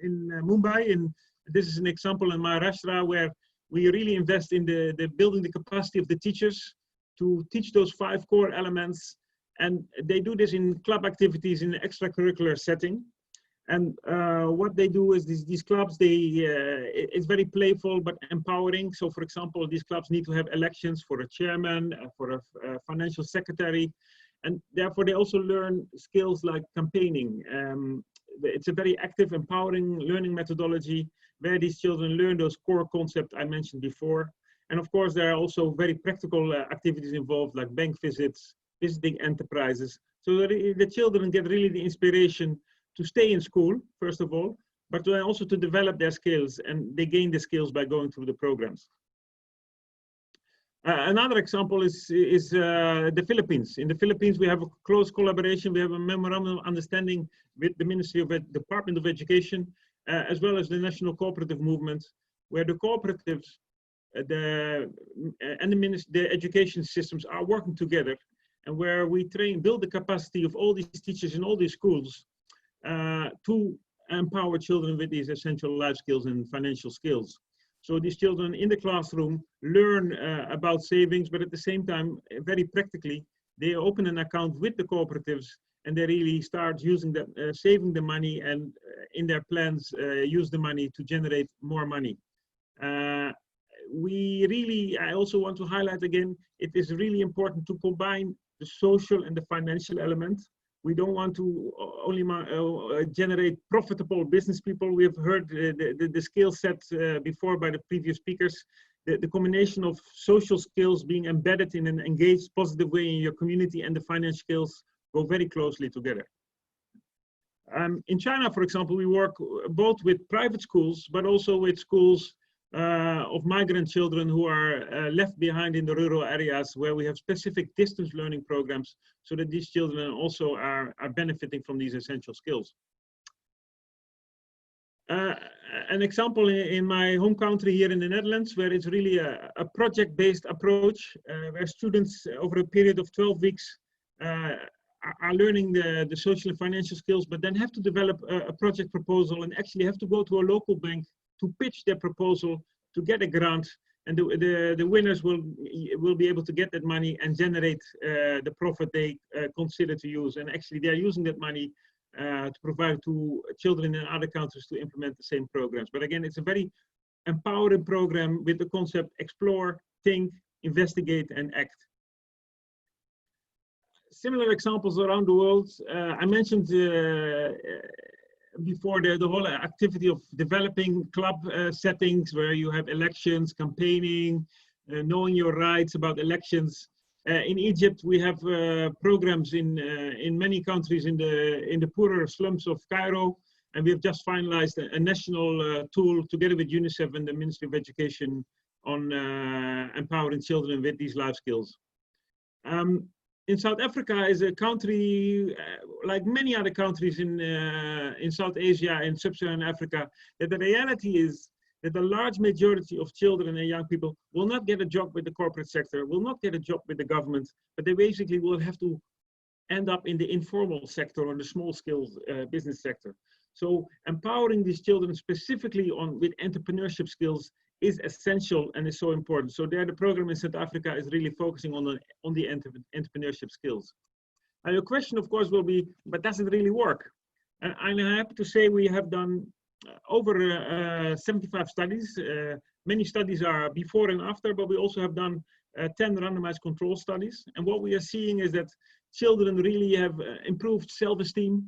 Mumbai, and this is an example in Maharashtra where we really invest in the building the capacity of the teachers to teach those 5 core elements, and they do this in club activities in an extracurricular setting. And what they do is these clubs, it's very playful but empowering. So, for example, these clubs need to have elections for a chairman, for a financial secretary, and therefore they also learn skills like campaigning. It's a very active, empowering learning methodology where these children learn those core concepts I mentioned before. And of course, there are also very practical activities involved, like bank visits, visiting enterprises, so that the children get really the inspiration to stay in school, first of all, but also to develop their skills, and they gain the skills by going through the programs. Another example is the Philippines. In the Philippines, we have a close collaboration. We have a memorandum of understanding with the Ministry of Department of Education, as well as the National Cooperative Movement, where the cooperatives and the education systems are working together, and where we build the capacity of all these teachers in all these schools to empower children with these essential life skills and financial skills. So these children in the classroom learn about savings, but at the same time, very practically, they open an account with the cooperatives, and they really start using saving the money, and in their plans use the money to generate more money. I also want to highlight again, it is really important to combine the social and the financial element. We don't want to only generate profitable business people. We have heard the skill set before by the previous speakers. The combination of social skills being embedded in an engaged, positive way in your community and the financial skills go very closely together. In China, for example, we work both with private schools, but also with schools of migrant children who are left behind in the rural areas, where we have specific distance learning programs, so that these children also are benefiting from these essential skills. An example in my home country here in the Netherlands, where it's really a project-based approach, where students over a period of 12 weeks are learning the social and financial skills, but then have to develop a project proposal and actually have to go to a local bank to pitch their proposal to get a grant and the winners will be able to get that money and generate the profit they consider to use. And actually, they are using that money to provide to children in other countries to implement the same programs. But again, it's a very empowering program with the concept explore, think, investigate, and act. Similar examples around the world. I mentioned before the whole activity of developing club settings where you have elections, campaigning, knowing your rights about elections. In Egypt, we have programs in many countries in the poorer slums of Cairo, and we have just finalized a national tool together with UNICEF and the Ministry of Education on empowering children with these life skills. In South Africa is a country, like many other countries in South Asia and Sub-Saharan Africa, that the reality is that the large majority of children and young people will not get a job with the corporate sector, will not get a job with the government, but they basically will have to end up in the informal sector or the small scale business sector. So empowering these children specifically with entrepreneurship skills is essential and is so important. So there, the program in South Africa is really focusing on the entrepreneurship skills. Now your question, of course, will be, but does it really work? And I'm happy to say we have done over 75 studies. Many studies are before and after, but we also have done 10 randomized control studies. And what we are seeing is that children really have improved self-esteem.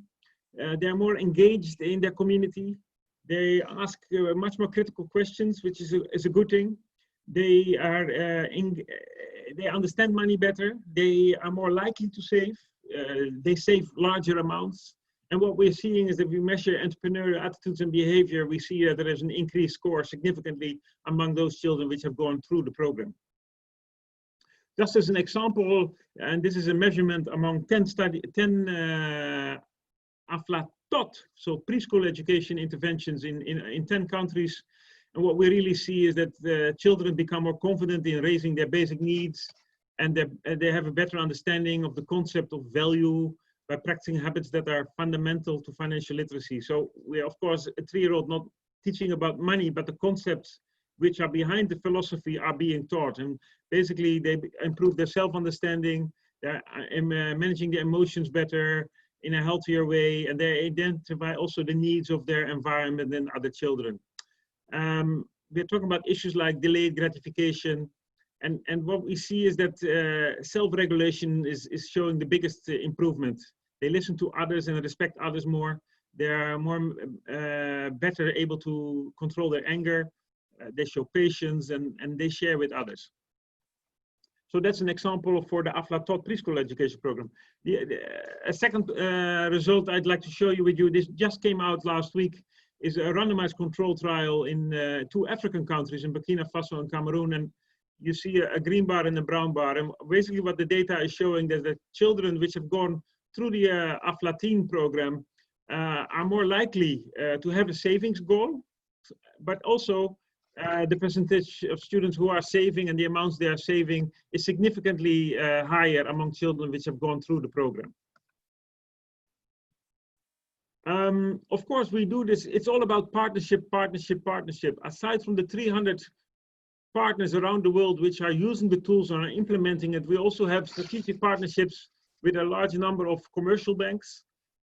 They're more engaged in their community. They ask much more critical questions, which is a good thing. They understand money better. They are more likely to save. They save larger amounts. And what we're seeing is that we measure entrepreneurial attitudes and behavior. We see that there is an increased score significantly among those children which have gone through the program. Just as an example, and this is a measurement among 10 Aflatoun, so preschool education interventions in 10 countries. And what we really see is that the children become more confident in raising their basic needs, and they have a better understanding of the concept of value by practicing habits that are fundamental to financial literacy. So we are, of course, a 3-year-old not teaching about money, but the concepts which are behind the philosophy are being taught. And basically they improve their self-understanding, they're managing their emotions better, in a healthier way, and they identify also the needs of their environment and other children. We're talking about issues like delayed gratification, and what we see is that self-regulation is showing the biggest improvement. They listen to others and respect others more. They are more better able to control their anger. They show patience and they share with others. So that's an example for the Aflatoun preschool education program. A second result I'd like to show you with you, this just came out last week, is a randomized control trial in 2 African countries, in Burkina Faso and Cameroon. And you see a green bar and a brown bar. And basically what the data is showing is that children which have gone through the Aflatoun program are more likely to have a savings goal, but also the percentage of students who are saving and the amounts they are saving is significantly higher among children which have gone through the program. Of course, we do this, it's all about partnership, partnership, partnership. Aside from the 300 partners around the world which are using the tools and are implementing it, we also have strategic partnerships with a large number of commercial banks.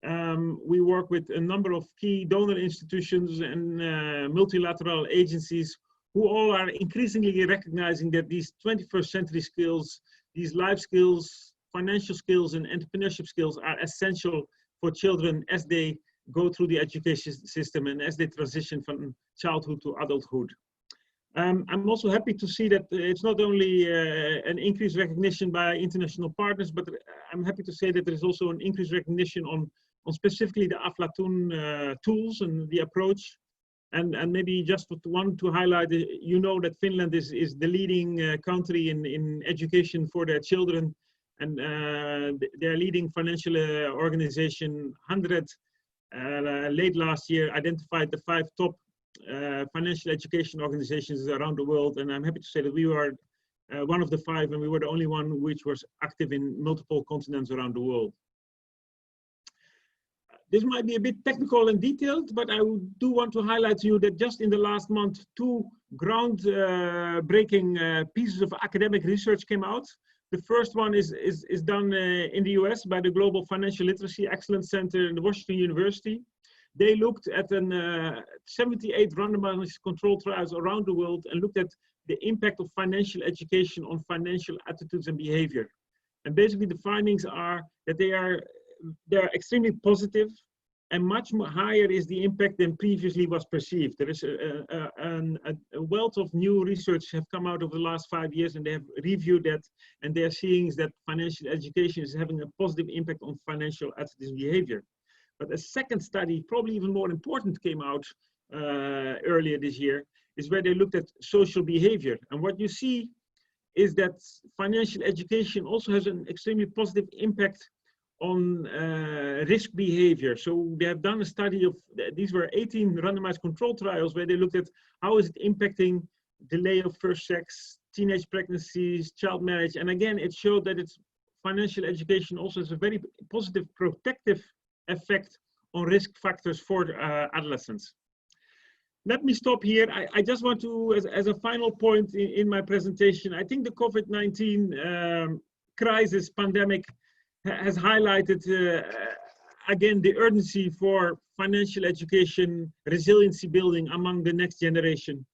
We work with a number of key donor institutions and multilateral agencies who all are increasingly recognizing that these 21st century skills, these life skills, financial skills, and entrepreneurship skills are essential for children as they go through the education system and as they transition from childhood to adulthood. I'm also happy to see that it's not only an increased recognition by international partners, but I'm happy to say that there is also an increased recognition on specifically the Aflatoun tools and the approach. And maybe just one to highlight, you know that Finland is the leading country in education for their children. And their leading financial organization, 100, late last year, identified the 5 top financial education organizations around the world. And I'm happy to say that we were one of the 5, and we were the only one which was active in multiple continents around the world. This might be a bit technical and detailed, but I do want to highlight to you that just in the last month, two ground-breaking pieces of academic research came out. The first one is done in the US by the Global Financial Literacy Excellence Center in Washington University. They looked at 78 randomized controlled trials around the world and looked at the impact of financial education on financial attitudes and behavior. And basically the findings are that they're extremely positive, and much higher is the impact than previously was perceived. There is a wealth of new research have come out over the last 5 years, and they have reviewed that, and they're seeing that financial education is having a positive impact on financial attitudes and behavior. But a second study, probably even more important, came out earlier this year, is where they looked at social behavior. And what you see is that financial education also has an extremely positive impact on risk behavior. So they have done a study of, these were 18 randomized controlled trials where they looked at how is it impacting delay of first sex, teenage pregnancies, child marriage. And again, it showed that it's financial education also has a very positive protective effect on risk factors for adolescents. Let me stop here. I just want to, as a final point in my presentation, I think the COVID-19 crisis, pandemic, has highlighted, again, the urgency for financial education, resiliency building among the next generation.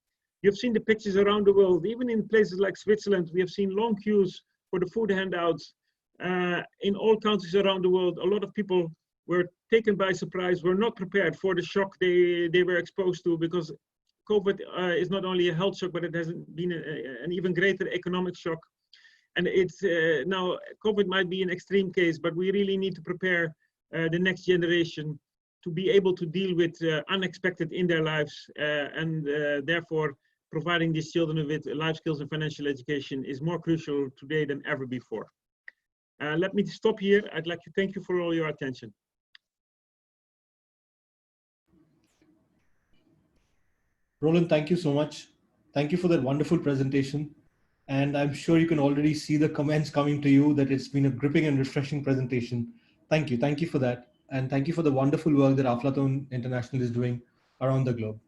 You've seen the pictures around the world. Even in places like Switzerland, we have seen long queues for the food handouts. In all countries around the world, a lot of people were taken by surprise, were not prepared for the shock they were exposed to, because COVID is not only a health shock, but it has been an even greater economic shock. And it's now COVID might be an extreme case, but we really need to prepare the next generation to be able to deal with unexpected in their lives, and therefore providing these children with life skills and financial education is more crucial today than ever before. Let me stop here. I'd like to thank you for all your attention. Roeland, thank you so much. Thank you for that wonderful presentation. And I'm sure you can already see the comments coming to you that it's been a gripping and refreshing presentation. Thank you. Thank you for that. And thank you for the wonderful work that Aflatoun International is doing around the globe.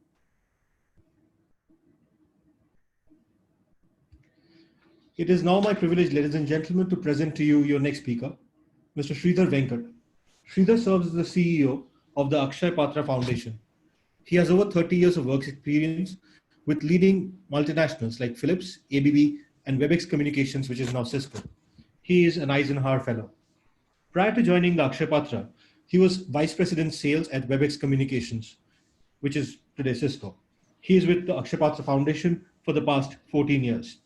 It is now my privilege, ladies and gentlemen, to present to you your next speaker, Mr. Shridhar Venkat. Shridhar serves as the CEO of the Akshaya Patra Foundation. He has over 30 years of work experience with leading multinationals like Philips, ABB, and WebEx Communications, which is now Cisco. He is an Eisenhower Fellow. Prior to joining the Akshaya Patra, he was Vice President Sales at WebEx Communications, which is today Cisco. He is with the Akshaya Patra Foundation for the past 14 years.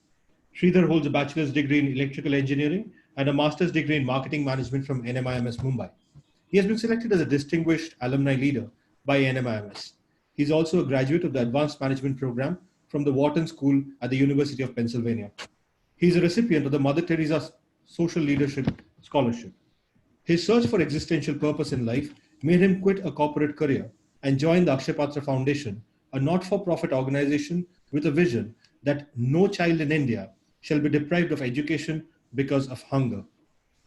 Shridhar holds a bachelor's degree in electrical engineering and a master's degree in marketing management from NMIMS Mumbai. He has been selected as a distinguished alumni leader by NMIMS. He's also a graduate of the Advanced Management Program from the Wharton School at the University of Pennsylvania. He's a recipient of the Mother Teresa Social Leadership Scholarship. His search for existential purpose in life made him quit a corporate career and join the Akshaya Patra Foundation, a not-for-profit organization with a vision that no child in India shall be deprived of education because of hunger.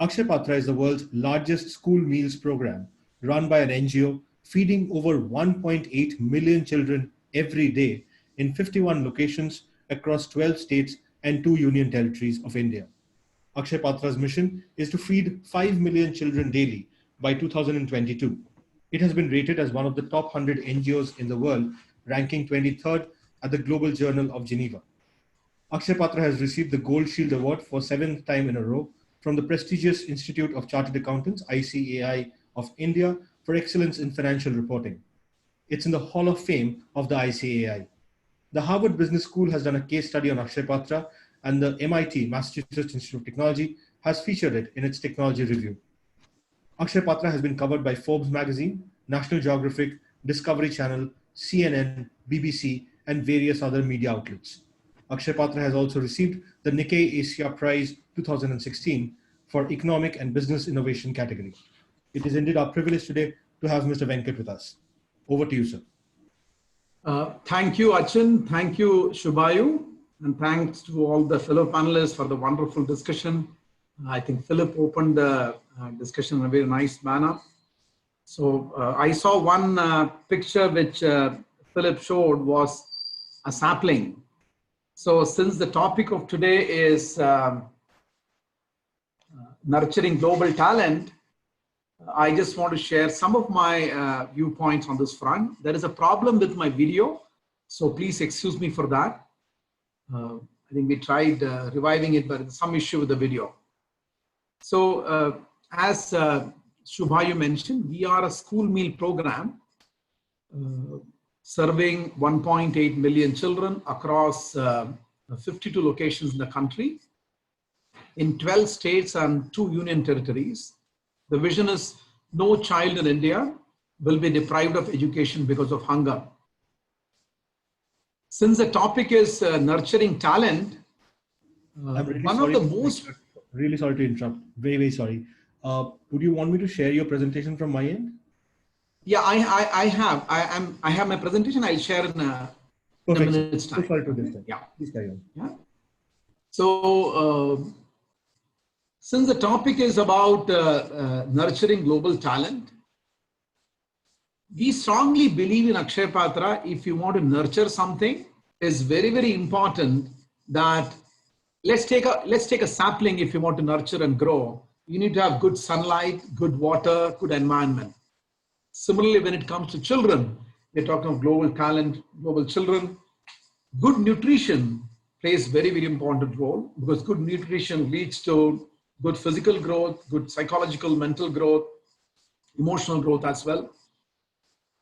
Akshaya Patra is the world's largest school meals program run by an NGO feeding over 1.8 million children every day in 51 locations across 12 states and 2 union territories of India. Akshaya Patra's mission is to feed 5 million children daily by 2022. It has been rated as one of the top 100 NGOs in the world, ranking 23rd at the Global Journal of Geneva. Akshaya Patra has received the Gold Shield Award for 7th time in a row from the prestigious Institute of Chartered Accountants, ICAI, of India for excellence in financial reporting. It's in the Hall of Fame of the ICAI. The Harvard Business School has done a case study on Akshaya Patra, and the MIT, Massachusetts Institute of Technology, has featured it in its technology review. Akshaya Patra has been covered by Forbes magazine, National Geographic, Discovery Channel, CNN, BBC, and various other media outlets. Akshaya Patra has also received the Nikkei Asia Prize 2016 for Economic and Business Innovation category. It is indeed our privilege today to have Mr. Venkat with us. Over to you, sir. Thank you, Achin. Thank you, Shubhayu. And thanks to all the fellow panelists for the wonderful discussion. I think Philip opened the discussion in a very nice manner. So I saw one picture which Philip showed was a sapling. So since the topic of today is nurturing global talent, I just want to share some of my viewpoints on this front. There is a problem with my video, so please excuse me for that. I think we tried reviving it, but there's some issue with the video. So as Shubhayu mentioned, we are a school meal program serving 1.8 million children across 52 locations in the country, in 12 states and 2 union territories. The vision is no child in India will be deprived of education because of hunger. Since the topic is nurturing talent, Really sorry to interrupt. Very, very sorry. Would you want me to share your presentation from my end? Yeah, I have my presentation. I'll share in a minute's time. Sorry to this time. Yeah. Please carry on. Yeah. So since the topic is about nurturing global talent, we strongly believe in Akshaya Patra. If you want to nurture something, it's very, very important that let's take a sapling. If you want to nurture and grow, you need to have good sunlight, good water, good environment. Similarly, when it comes to children, we're talking of global talent, global children. Good nutrition plays very, very important role, because good nutrition leads to good physical growth, good psychological, mental growth, emotional growth as well.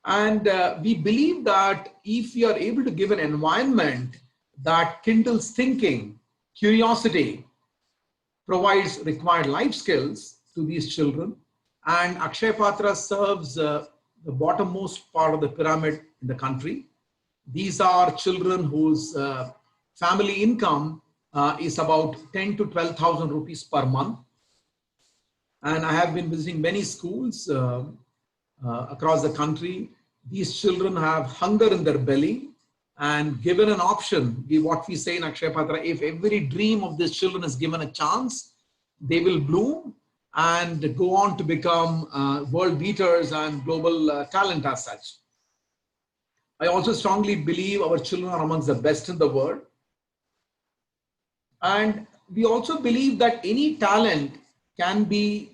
And we believe that if we are able to give an environment that kindles thinking, curiosity, provides required life skills to these children, and Akshaya Patra serves the bottommost part of the pyramid in the country. These are children whose family income is about 10 to 12,000 rupees per month. And I have been visiting many schools across the country. These children have hunger in their belly, and given an option, what we say in Akshaya Patra, if every dream of these children is given a chance, they will bloom and go on to become world beaters and global talent as such. I also strongly believe our children are amongst the best in the world. And we also believe that any talent can be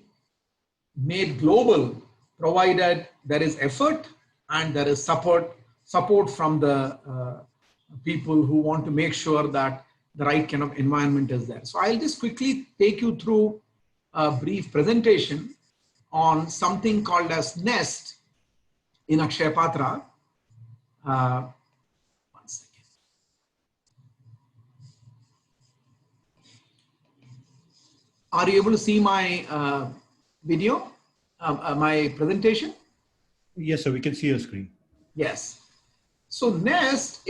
made global, provided there is effort and there is support from the people who want to make sure that the right kind of environment is there. So I'll just quickly take you through a brief presentation on something called as NEST in Akshaya Patra. One second. Are you able to see my video, my presentation? Yes, sir. We can see your screen. Yes. So NEST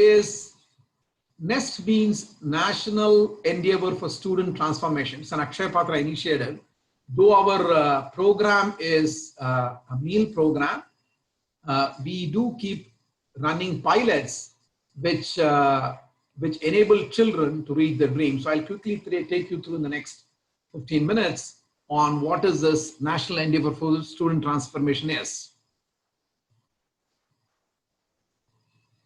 means National Endeavor for Student Transformation. It's an Akshaya Patra initiative. Though our program is a meal program, we do keep running pilots which enable children to reach their dreams. So I'll quickly take you through in the next 15 minutes on what is this National Endeavor for Student Transformation is.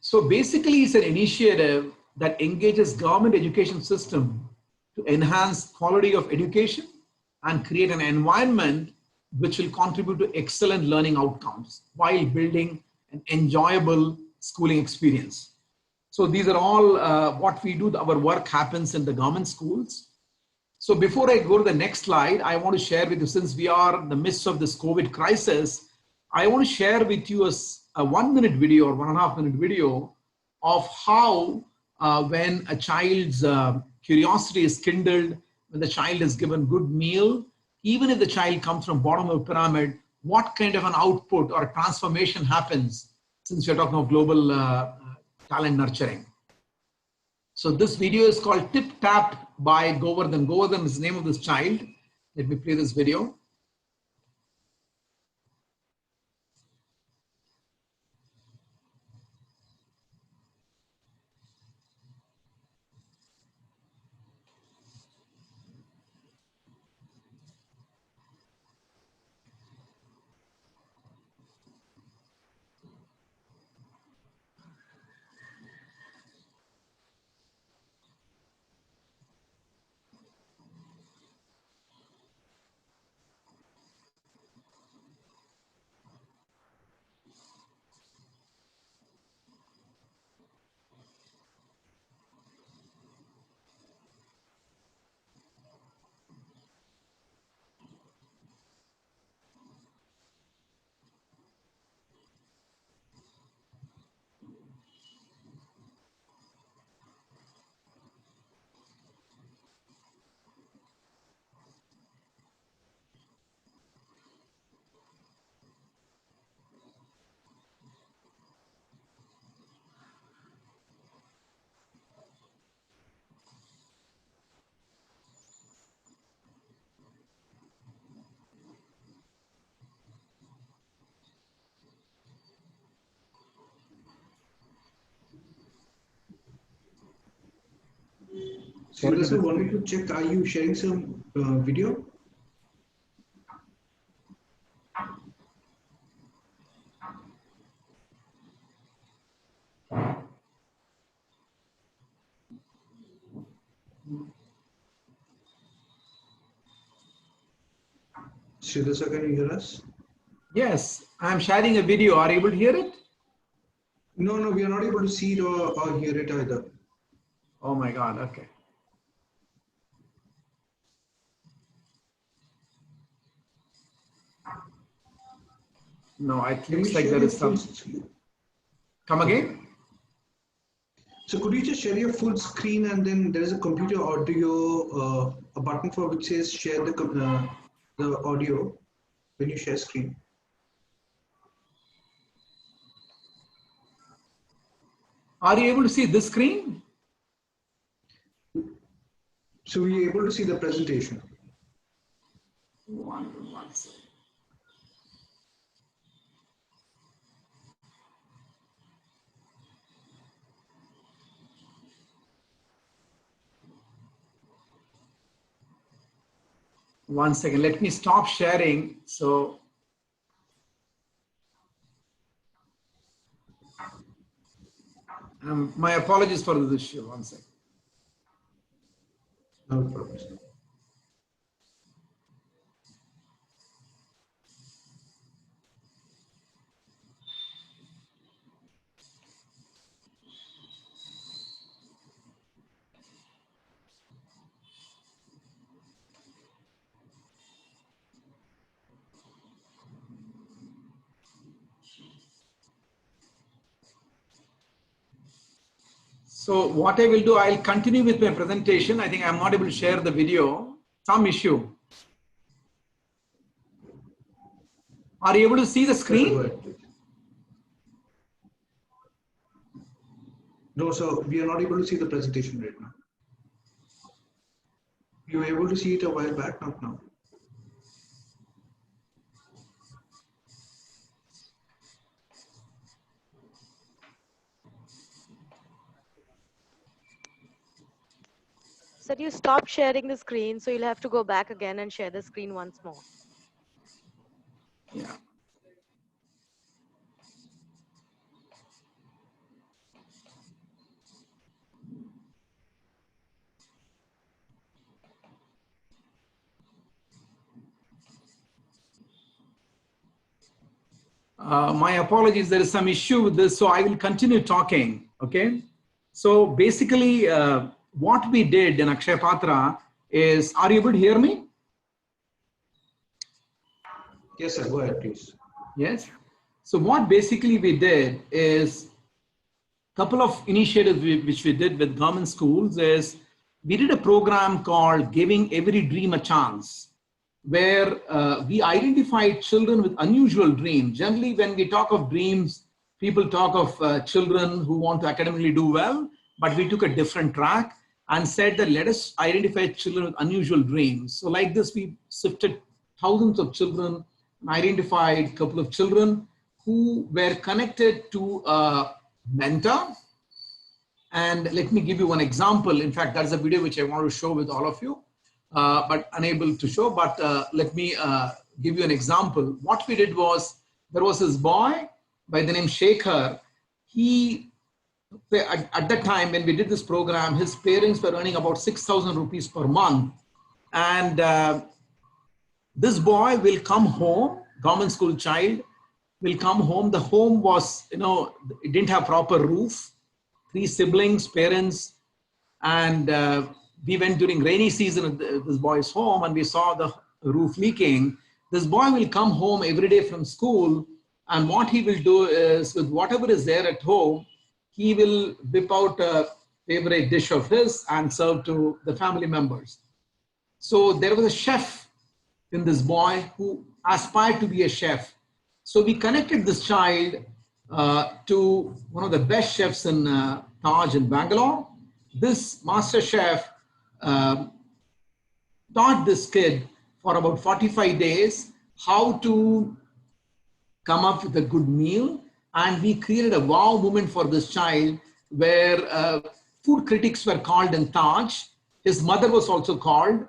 So basically, it's an initiative that engages government education system to enhance quality of education and create an environment which will contribute to excellent learning outcomes while building an enjoyable schooling experience. So these are all what we do. Our work happens in the government schools. So before I go to the next slide, I want to share with you, since we are in the midst of this COVID crisis, I want to share with you a 1-minute video or 1.5-minute video of how when a child's curiosity is kindled, when the child is given good meal, even if the child comes from bottom of the pyramid, what kind of an output or transformation happens, since we're talking of global talent nurturing. So this video is called Tip Tap by Govardhan. Govardhan is the name of this child. Let me play this video. Shridhar sir, wanted to check, are you sharing some video? Shridhar sir, can you hear us? Yes, I'm sharing a video. Are you able to hear it? No, no, we are not able to see it or hear it either. Oh my God, okay. No, it looks like there is some. Come again? So could you just share your full screen, and then there is a computer audio, a button for which says share the audio when you share screen. Are you able to see this screen? So we are able to see the presentation. One second. One second, let me stop sharing. So, my apologies for this issue. One second. No problem. So what I will do, I'll continue with my presentation. I think I'm not able to share the video. Some issue. Are you able to see the screen? No, so we are not able to see the presentation right now. You were able to see it a while back, not now. Said you stopped sharing the screen, so you'll have to go back again and share the screen once more. Yeah. My apologies, there is some issue with this, so I will continue talking, okay? So basically, what we did in Akshaya Patra is, are you able to hear me? Yes, sir, go ahead, please. Yes. So what basically we did is, a couple of initiatives which we did with government schools is, we did a program called Giving Every Dream a Chance, where we identified children with unusual dreams. Generally, when we talk of dreams, people talk of children who want to academically do well, but we took a different track and said that let us identify children with unusual dreams. So like this, we sifted thousands of children and identified a couple of children who were connected to a mentor. And let me give you one example. In fact, that's a video which I want to show with all of you. But unable to show, but let me give you an example. What we did was, there was this boy by the name Shridhar. He, at that time when we did this program, his parents were earning about 6,000 rupees per month. And this boy will come home, government school child, will come home. The home was, it didn't have proper roof, 3 siblings, parents, and we went during rainy season at this boy's home and we saw the roof leaking. This boy will come home every day from school, and what he will do is, with whatever is there at home, he will whip out a favorite dish of his and serve to the family members. So there was a chef in this boy who aspired to be a chef. So we connected this child to one of the best chefs in Taj in Bangalore. This master chef taught this kid for about 45 days how to come up with a good meal, and we created a wow moment for this child where food critics were called in Taj, His mother was also called,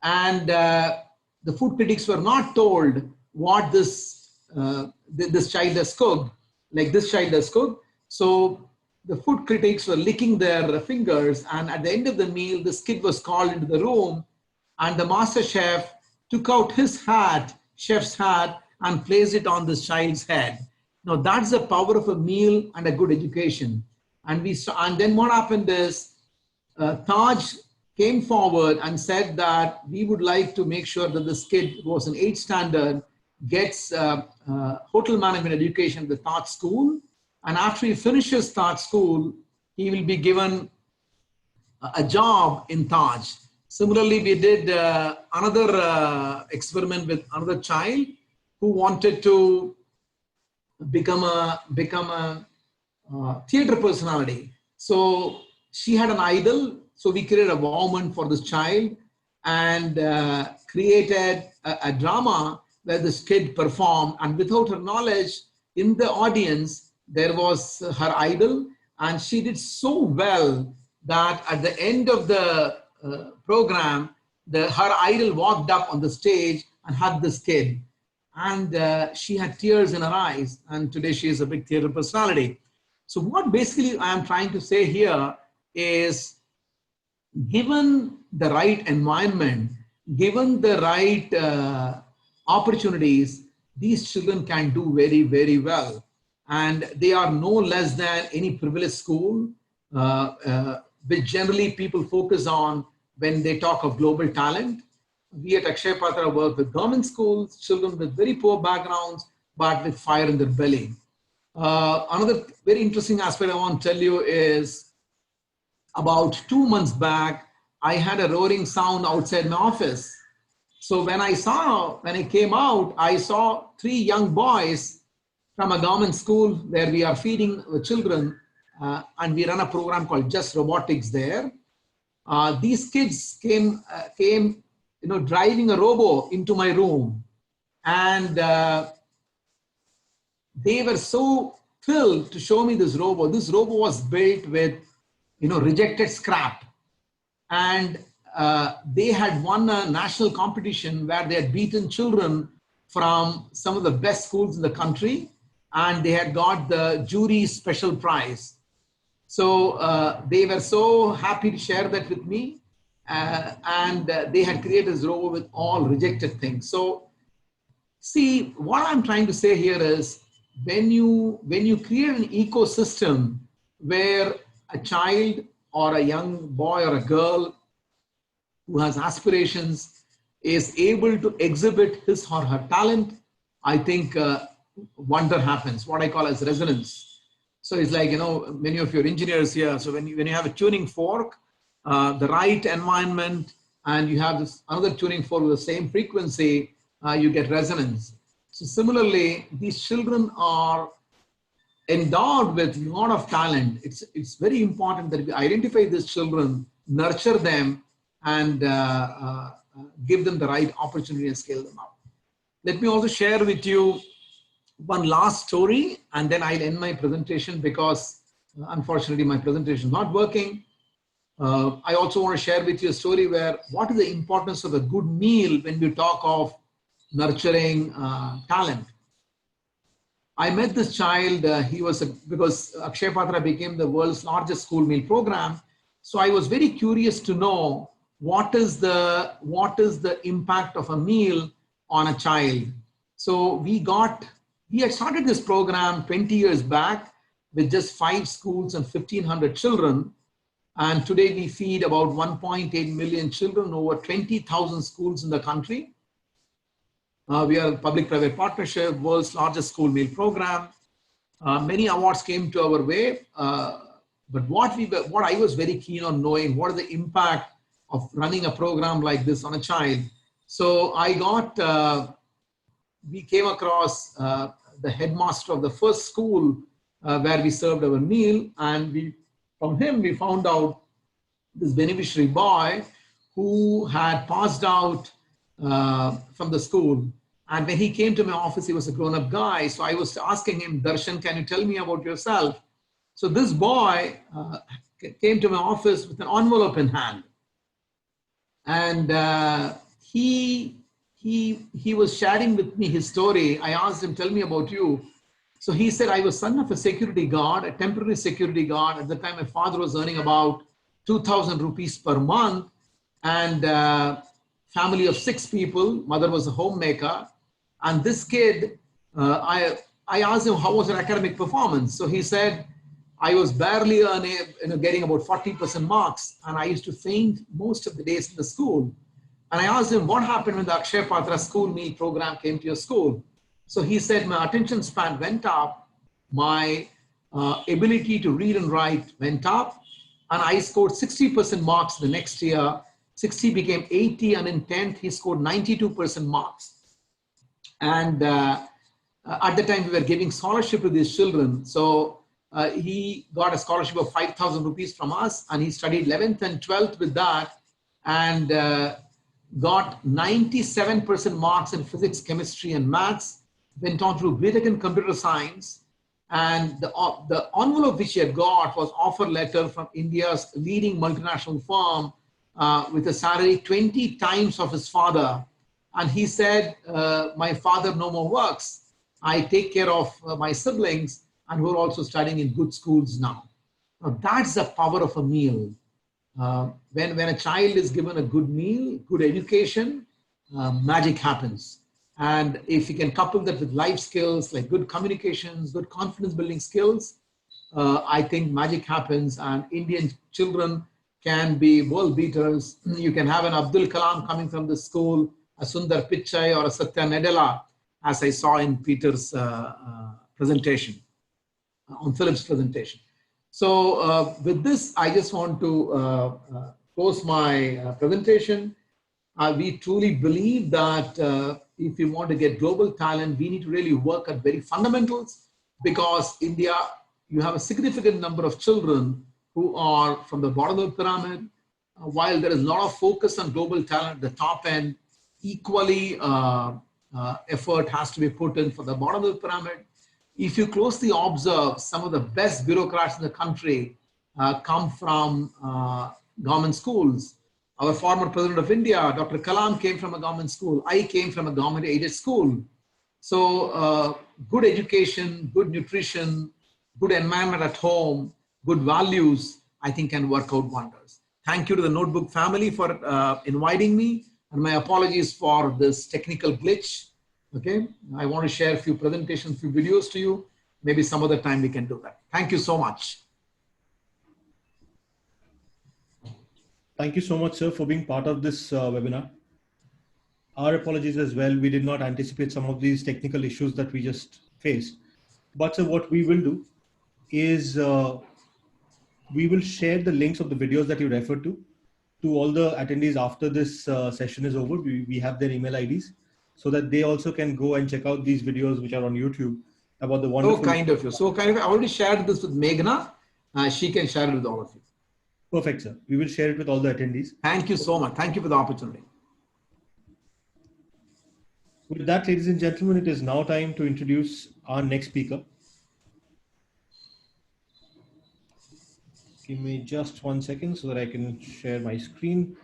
and the food critics were not told what this child has cooked, like this child has cooked. So the food critics were licking their fingers, and at the end of the meal, this kid was called into the room, and the master chef took out his hat, chef's hat, and placed it on this child's head. Now that's the power of a meal and a good education. And then what happened is Taj came forward and said that we would like to make sure that this kid who was in 8th standard gets hotel management education at the Taj school. And after he finishes Taj school, he will be given a job in Taj. Similarly, we did another experiment with another child who wanted to become a theater personality. So she had an idol. So we created a woman for this child and created a drama where this kid performed, and without her knowledge, in the audience, there was her idol, and she did so well that at the end of the program, her idol walked up on the stage and hugged this kid. And she had tears in her eyes, and today she is a big theater personality. So what basically I am trying to say here is, given the right environment, given the right opportunities, these children can do very, very well. And they are no less than any privileged school, which generally people focus on when they talk of global talent. We at Akshaya Patra work with government schools, children with very poor backgrounds, but with fire in their belly. Another very interesting aspect I want to tell you is, about 2 months back, I had a roaring sound outside my office. So when I came out, I saw 3 young boys from a government school where we are feeding the children, and we run a program called Just Robotics there. These kids came driving a robo into my room, and they were so thrilled to show me this robo. This robo was built with, rejected scrap, and they had won a national competition where they had beaten children from some of the best schools in the country, and they had got the jury's special prize. So they were so happy to share that with me, and they had created this robo with all rejected things. So see, what I'm trying to say here is, when you create an ecosystem where a child or a young boy or a girl who has aspirations is able to exhibit his or her talent, I think wonder happens, what I call as resonance. So it's like, many of your engineers here, so when you have a tuning fork, the right environment, and you have this another tuning fork with the same frequency, you get resonance. So similarly, these children are endowed with a lot of talent. It's very important that we identify these children, nurture them, and give them the right opportunity and scale them up. Let me also share with you one last story, and then I'll end my presentation because unfortunately my presentation is not working. I also want to share with you a story where what is the importance of a good meal when we talk of nurturing talent. I met this child, because Akshaya Patra became the world's largest school meal program. So I was very curious to know what is the impact of a meal on a child. So we had started this program 20 years back with just 5 schools and 1,500 children. And today we feed about 1.8 million children over 20,000 schools in the country. We are a public-private partnership, world's largest school meal program. Many awards came to our way, but what I was very keen on knowing, what is the impact of running a program like this on a child. So we came across the headmaster of the first school where we served our meal, and from him we found out this beneficiary boy who had passed out from the school. And when he came to my office, he was a grown-up guy. So I was asking him, Darshan, can you tell me about yourself? So this boy came to my office with an envelope in hand. And he was sharing with me his story. I asked him, tell me about you. So he said, I was son of a security guard, a temporary security guard. At the time, my father was earning about 2,000 rupees per month, and family of 6 people. Mother was a homemaker. And this kid, I asked him, how was your academic performance? So he said, I was barely getting about 40% marks, and I used to faint most of the days in the school. And I asked him, what happened when the Akshaya Patra school meal program came to your school? So he said, my attention span went up, my ability to read and write went up, and I scored 60% marks the next year. 60 became 80, and in 10th, he scored 92% marks. And at the time, we were giving scholarship to these children. So he got a scholarship of 5,000 rupees from us, and he studied 11th and 12th with that, and got 97% marks in physics, chemistry, and maths. Went on through BTech in computer science, and the envelope which he had got was offer letter from India's leading multinational firm with a salary 20 times of his father. And he said, my father no more works. I take care of my siblings, and who are also studying in good schools now. Now that's the power of a meal. When a child is given a good meal, good education, magic happens. And if you can couple that with life skills like good communications, good confidence building skills, I think magic happens, and Indian children can be world beaters. You can have an Abdul Kalam coming from the school, a Sundar Pichai or a Satya Nadella, as I saw in Peter's presentation, on Philip's presentation. So with this, I just want to close my presentation. We truly believe that if you want to get global talent, we need to really work at very fundamentals, because India, you have a significant number of children who are from the bottom of the pyramid. While there is a lot of focus on global talent at the top end, equally effort has to be put in for the bottom of the pyramid. If you closely observe, some of the best bureaucrats in the country come from government schools. Our former president of India, Dr. Kalam, came from a government school. I came from a government-aided school. So good education, good nutrition, good environment at home, good values, I think can work out wonders. Thank you to the Notebook family for inviting me, and my apologies for this technical glitch. Okay, I want to share a few presentations, few videos to you. Maybe some other time we can do that. Thank you so much. Thank you so much, sir, for being part of this webinar. Our apologies as well. We did not anticipate some of these technical issues that we just faced. But sir, what we will do is we will share the links of the videos that you referred to all the attendees after this session is over. We have their email IDs so that they also can go and check out these videos which are on YouTube about the wonderful. So kind of you. So kind of, I already shared this with Meghna. She can share it with all of you. Perfect, sir. We will share it with all the attendees. Thank you so much. Thank you for the opportunity. With that, ladies and gentlemen, it is now time to introduce our next speaker. Give me just 1 second so that I can share my screen.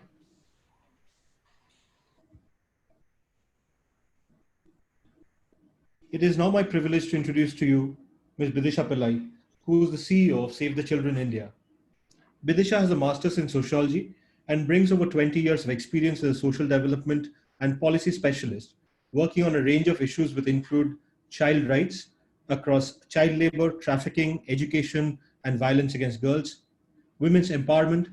It is now my privilege to introduce to you Ms. Bidisha Pillai, who is the CEO of Save the Children India. Bidisha has a master's in sociology and brings over 20 years of experience as a social development and policy specialist, working on a range of issues which include child rights across child labor, trafficking, education, and violence against girls, women's empowerment,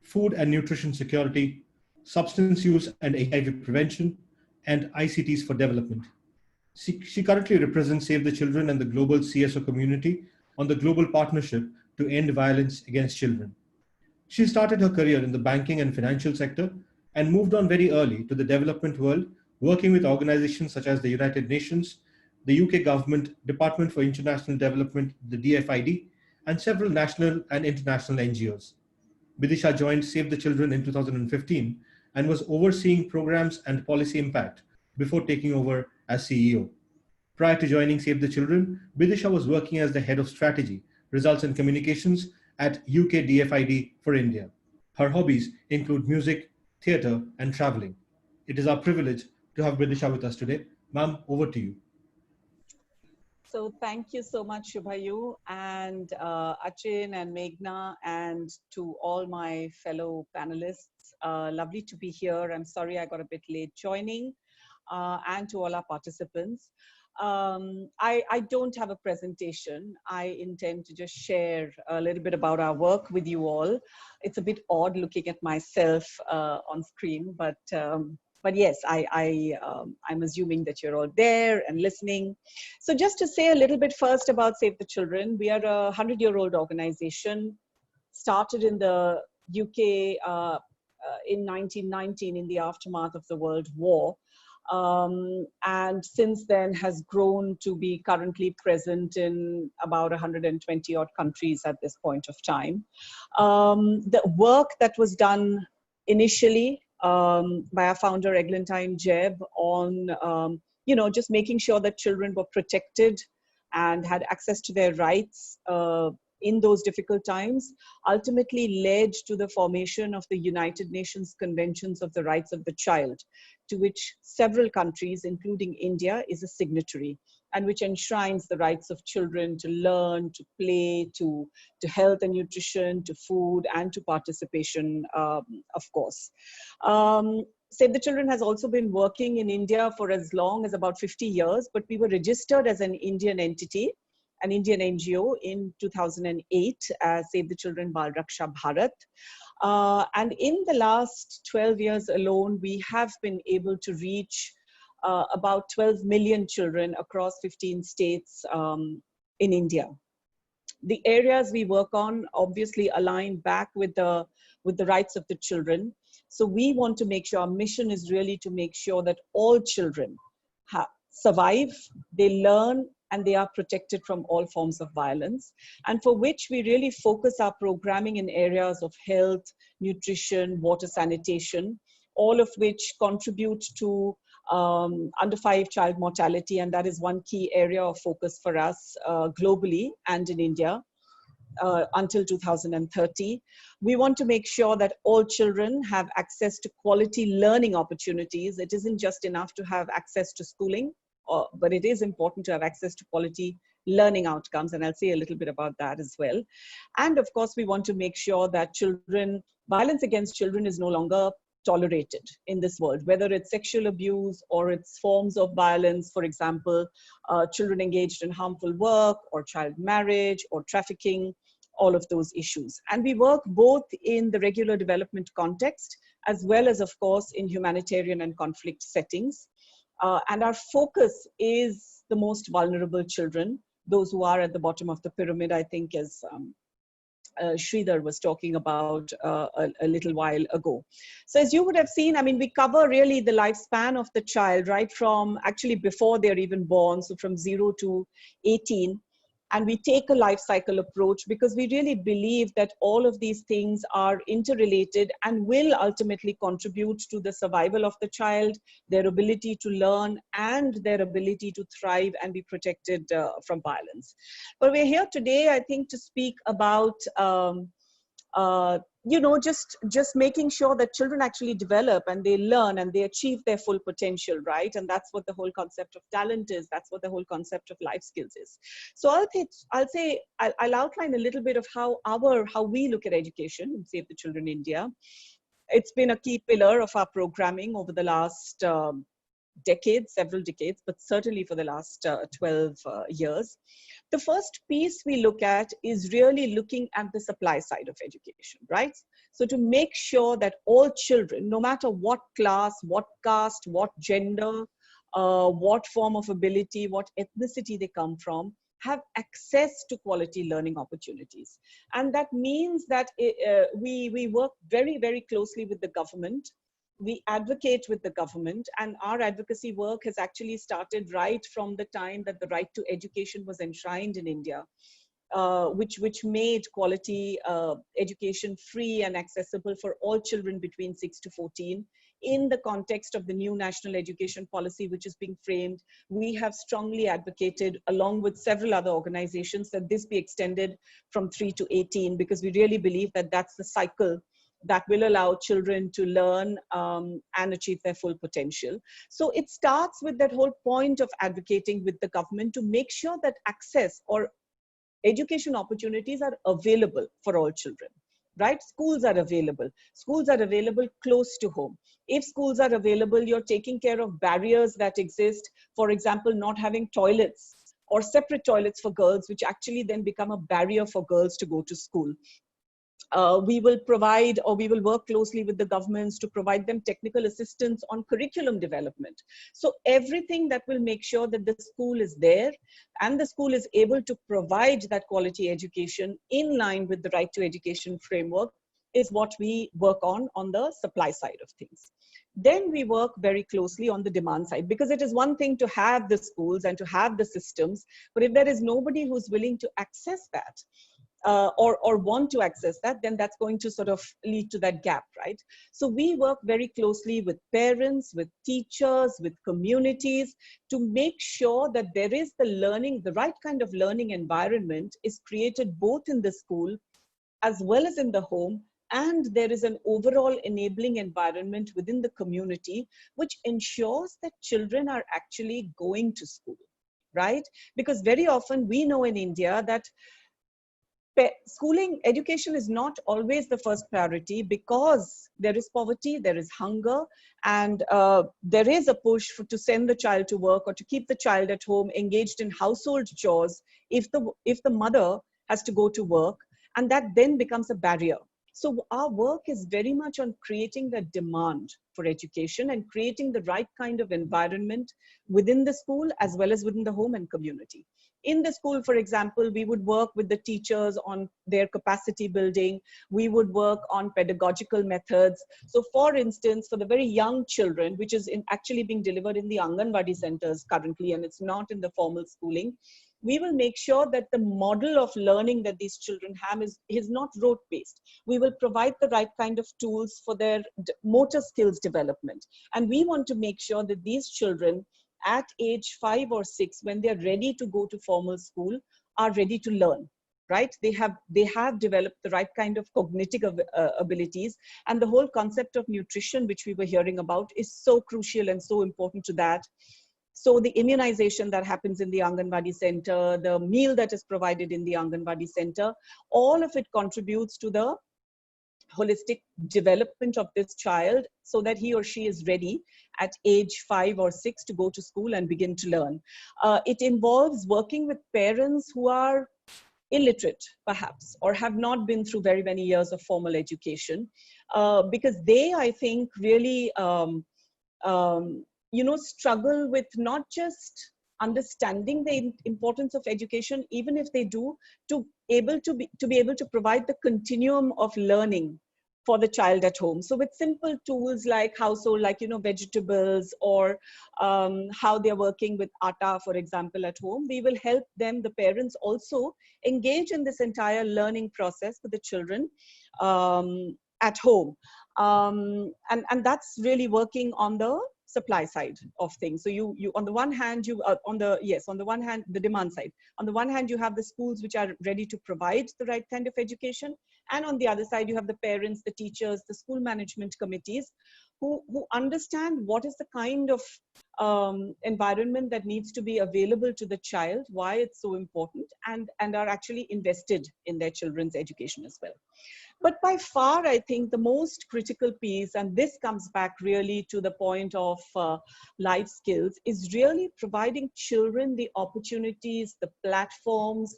food and nutrition security, substance use and HIV prevention, and ICTs for development. She currently represents Save the Children and the global CSO community on the global partnership to end violence against children. She started her career in the banking and financial sector and moved on very early to the development world, working with organizations such as the United Nations, the UK government, Department for International Development, the DFID, and several national and international NGOs. Bidisha joined Save the Children in 2015 and was overseeing programs and policy impact before taking over as CEO. Prior to joining Save the Children, Bidisha was working as the head of strategy, results and communications at UK DFID for India. Her hobbies include music, theatre, and traveling. It is our privilege to have Bidisha with us today. Ma'am, over to you. So thank you so much, Shubhayu, and Achin and Meghna, and to all my fellow panelists. Lovely to be here. I'm sorry I got a bit late joining, and to all our participants. I don't have a presentation. I intend to just share a little bit about our work with you all. It's a bit odd looking at myself on screen, but yes, I'm assuming that you're all there and listening. So just to say a little bit first about Save the Children, we are a 100-year-old organization, started in the UK in 1919 in the aftermath of the World War. And since then has grown to be currently present in about 120 odd countries at this point of time. The work that was done initially by our founder Eglantine Jebb on just making sure that children were protected and had access to their rights in those difficult times, ultimately led to the formation of the United Nations Conventions of the Rights of the Child, to which several countries, including India, is a signatory, and which enshrines the rights of children to learn, to play, to health and nutrition, to food, and to participation, of course. Save the Children has also been working in India for as long as about 50 years, but we were registered as an Indian entity, an Indian NGO in 2008 as Save the Children Bal Raksha Bharat. And in the last 12 years alone, we have been able to reach about 12 million children across 15 states in India. The areas we work on obviously align back with the rights of the children. So we want to make sure, our mission is really to make sure that all children survive, they learn, and they are protected from all forms of violence, and for which we really focus our programming in areas of health, nutrition, water sanitation, all of which contribute to under 5 child mortality, and that is one key area of focus for us globally and in India. Until 2030. We want to make sure that all children have access to quality learning opportunities. It isn't just enough to have access to schooling, but it is important to have access to quality learning outcomes, and I'll say a little bit about that as well. And of course, we want to make sure that violence against children is no longer tolerated in this world, whether it's sexual abuse or it's forms of violence, for example, children engaged in harmful work or child marriage or trafficking, all of those issues. And we work both in the regular development context as well as, of course, in humanitarian and conflict settings. And our focus is the most vulnerable children, those who are at the bottom of the pyramid, I think, as Shridhar was talking about a little while ago. So as you would have seen, I mean, we cover really the lifespan of the child, right from actually before they're even born, so from 0 to 18. And we take a life cycle approach because we really believe that all of these things are interrelated and will ultimately contribute to the survival of the child, their ability to learn, and their ability to thrive and be protected from violence. But we're here today, I think, to speak about just making sure that children actually develop and they learn and they achieve their full potential, right? And that's what the whole concept of talent is. That's what the whole concept of life skills is. So I'll outline a little bit of how we look at education in Save the Children India. It's been a key pillar of our programming over the last several decades, but certainly for the last 12 years. The first piece we look at is really looking at the supply side of education, right? So to make sure that all children, no matter what class, what caste, what gender, what form of ability, what ethnicity they come from, have access to quality learning opportunities. And that means that we work very, very closely with the government. We advocate with the government, and our advocacy work has actually started right from the time that the right to education was enshrined in India, which made quality education free and accessible for all children between 6 to 14. In the context of the new national education policy, which is being framed, we have strongly advocated, along with several other organizations, that this be extended from 3 to 18, because we really believe that that's the cycle that will allow children to learn and achieve their full potential. So it starts with that whole point of advocating with the government to make sure that access or education opportunities are available for all children, right? Schools are available. Schools are available close to home. If schools are available, you're taking care of barriers that exist. For example, not having toilets or separate toilets for girls, which actually then become a barrier for girls to go to school. We will provide, or we will work closely with the governments to provide them technical assistance on curriculum development. So everything that will make sure that the school is there and the school is able to provide that quality education in line with the right to education framework is what we work on the supply side of things. Then we work very closely on the demand side, because it is one thing to have the schools and to have the systems, but if there is nobody who's willing to access that, or want to access that, then that's going to sort of lead to that gap, right? So we work very closely with parents, with teachers, with communities to make sure that there is the learning, the right kind of learning environment is created both in the school as well as in the home, and there is an overall enabling environment within the community which ensures that children are actually going to school, right? Because very often we know in India that schooling, education is not always the first priority, because there is poverty, there is hunger, and there is a push to send the child to work or to keep the child at home engaged in household chores if the mother has to go to work, and that then becomes a barrier. So our work is very much on creating the demand for education and creating the right kind of environment within the school as well as within the home and community. In the school, for example, we would work with the teachers on their capacity building. We would work on pedagogical methods. So for instance, for the very young children, which is actually being delivered in the Anganwadi centers currently, and it's not in the formal schooling, we will make sure that the model of learning that these children have is not rote-based. We will provide the right kind of tools for their motor skills development. And we want to make sure that these children at age 5 or 6, when they're ready to go to formal school, are ready to learn, right? They have developed the right kind of cognitive abilities. And the whole concept of nutrition, which we were hearing about, is so crucial and so important to that. So the immunization that happens in the Anganwadi center, the meal that is provided in the Anganwadi center, all of it contributes to the holistic development of this child so that he or she is ready at age 5 or 6 to go to school and begin to learn. It involves working with parents who are illiterate, perhaps, or have not been through very many years of formal education, because they, I think, really struggle with not just understanding the importance of education, even if they do, to be able to provide the continuum of learning for the child at home. So with simple tools like household, like, vegetables, or how they're working with atta, for example, at home, we will help them, the parents, also engage in this entire learning process with the children at home. And that's really working on the supply side of things. So you on the one hand, on the one hand, the demand side. On the one hand, you have the schools which are ready to provide the right kind of education. And on the other side, you have the parents, the teachers, the school management committees who understand what is the kind of environment that needs to be available to the child, why it's so important, and are actually invested in their children's education as well. But by far, I think the most critical piece, and this comes back really to the point of life skills, is really providing children the opportunities, the platforms,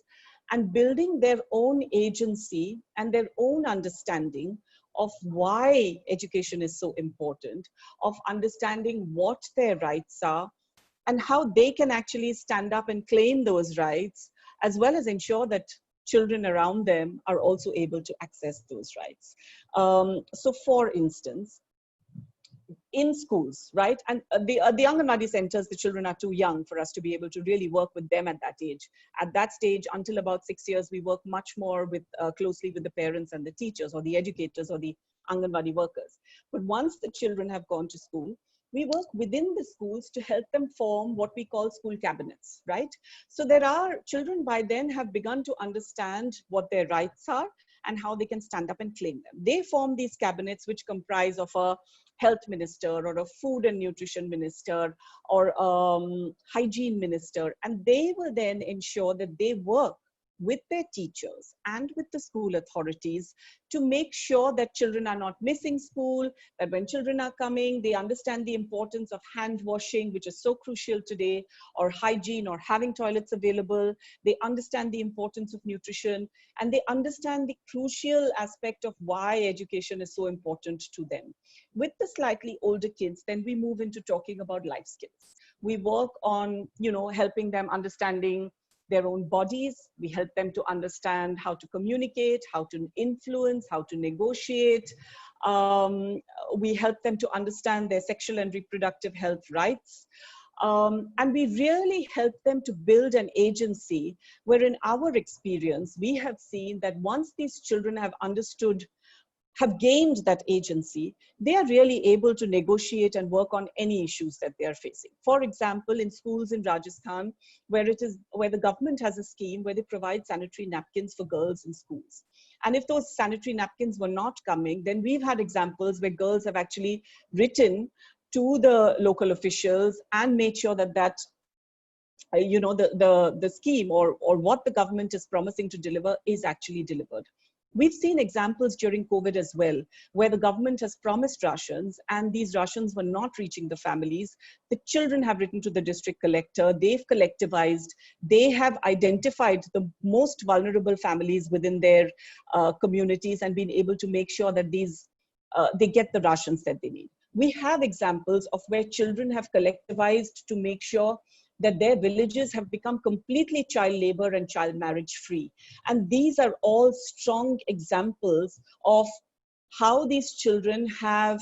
and building their own agency and their own understanding of why education is so important, of understanding what their rights are, and how they can actually stand up and claim those rights, as well as ensure that children around them are also able to access those rights. So for instance, in schools, right? And the Anganwadi centers, the children are too young for us to be able to really work with them at that age. At that stage, until about 6 years, we work much more with closely with the parents and the teachers or the educators or the Anganwadi workers. But once the children have gone to school, we work within the schools to help them form what we call school cabinets, right? So there are children by then have begun to understand what their rights are, and how they can stand up and claim them. They form these cabinets which comprise of a health minister or a food and nutrition minister or hygiene minister, and they will then ensure that they work with their teachers and with the school authorities to make sure that children are not missing school, that when children are coming, they understand the importance of hand washing, which is so crucial today, or hygiene, or having toilets available. They understand the importance of nutrition, and they understand the crucial aspect of why education is so important to them. With the slightly older kids, then we move into talking about life skills. We work on, helping them understanding their own bodies. We help them to understand how to communicate, how to influence, how to negotiate. We help them to understand their sexual and reproductive health rights. And we really help them to build an agency where, in our experience, we have seen that once these children have understood, have gained that agency, they are really able to negotiate and work on any issues that they are facing. For example, in schools in Rajasthan, where the government has a scheme where they provide sanitary napkins for girls in schools. And if those sanitary napkins were not coming, then we've had examples where girls have actually written to the local officials and made sure that the scheme or what the government is promising to deliver is actually delivered. We've seen examples during COVID as well, where the government has promised rations and these rations were not reaching the families. The children have written to the district collector, they've collectivized, they have identified the most vulnerable families within their communities and been able to make sure that they get the rations that they need. We have examples of where children have collectivized to make sure that their villages have become completely child labor and child marriage free. And these are all strong examples of how these children have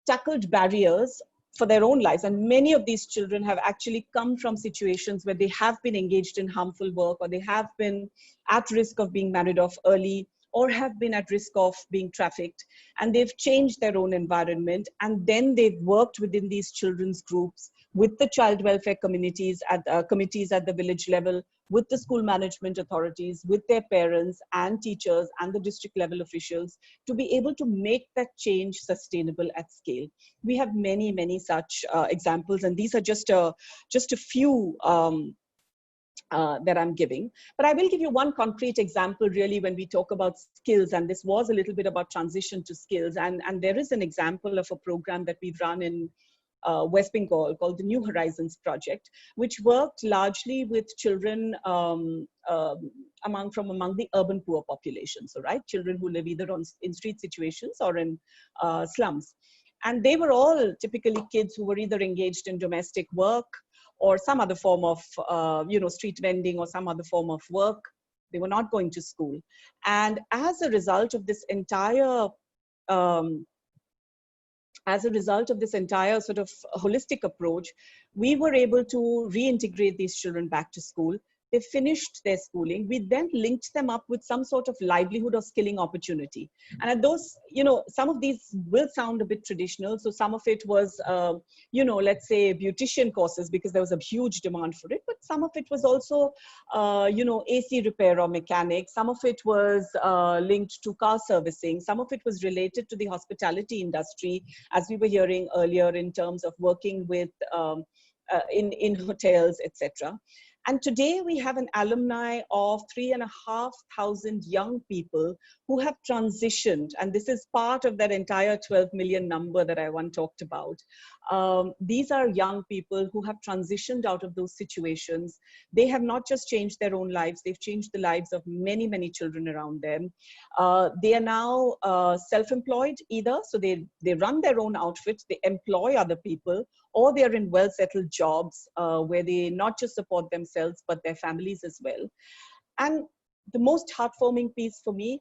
tackled barriers for their own lives. And many of these children have actually come from situations where they have been engaged in harmful work, or they have been at risk of being married off early, or have been at risk of being trafficked, and they've changed their own environment, and then they've worked within these children's groups with the child welfare committees at the village level, with the school management authorities, with their parents and teachers and the district level officials, to be able to make that change sustainable at scale. We have many, many such examples, and these are just a few that I'm giving. But I will give you one concrete example really when we talk about skills, and this was a little bit about transition to skills. And there is an example of a program that we've run in West Bengal called the New Horizons Project, which worked largely with children among the urban poor populations, so, right? Children who live either in street situations or in slums. And they were all typically kids who were either engaged in domestic work or some other form of, street vending or some other form of work. They were not going to school. And as a result of this entire sort of holistic approach, we were able to reintegrate these children back to school. They finished their schooling. We then linked them up with some sort of livelihood or skilling opportunity. And at those, some of these will sound a bit traditional. So some of it was, let's say beautician courses, because there was a huge demand for it. But some of it was also, AC repair or mechanic. Some of it was linked to car servicing. Some of it was related to the hospitality industry, as we were hearing earlier, in terms of working with in hotels, etc. And today we have an alumni of 3,500 young people who have transitioned. And this is part of that entire 12 million number that I once talked about. These are young people who have transitioned out of those situations. They have not just changed their own lives, they've changed the lives of many, many children around them. They are now self-employed either. So they run their own outfit, they employ other people, or they are in well-settled jobs where they not just support themselves, but their families as well. And the most heartwarming piece for me,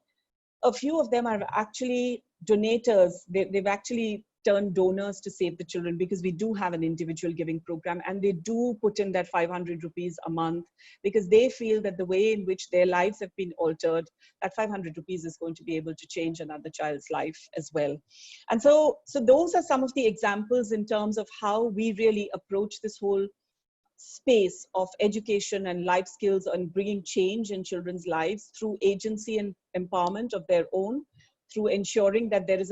a few of them are actually donators. They've actually turned donors to save the children, because we do have an individual giving program, and they do put in that 500 rupees a month, because they feel that the way in which their lives have been altered, that 500 rupees is going to be able to change another child's life as well. And so those are some of the examples in terms of how we really approach this whole space of education and life skills and bringing change in children's lives through agency and empowerment of their own, through ensuring that there is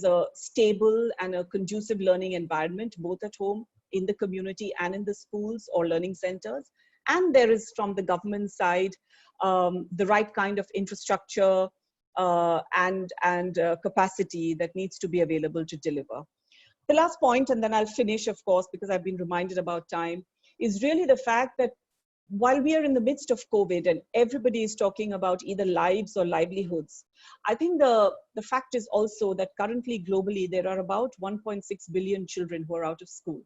a stable and a conducive learning environment, both at home, in the community, and in the schools or learning centers. And there is, from the government side, the right kind of infrastructure and capacity that needs to be available to deliver. The last point, and then I'll finish, of course, because I've been reminded about time, is really the fact that while we are in the midst of COVID and everybody is talking about either lives or livelihoods, I think the fact is also that currently globally there are about 1.6 billion children who are out of school.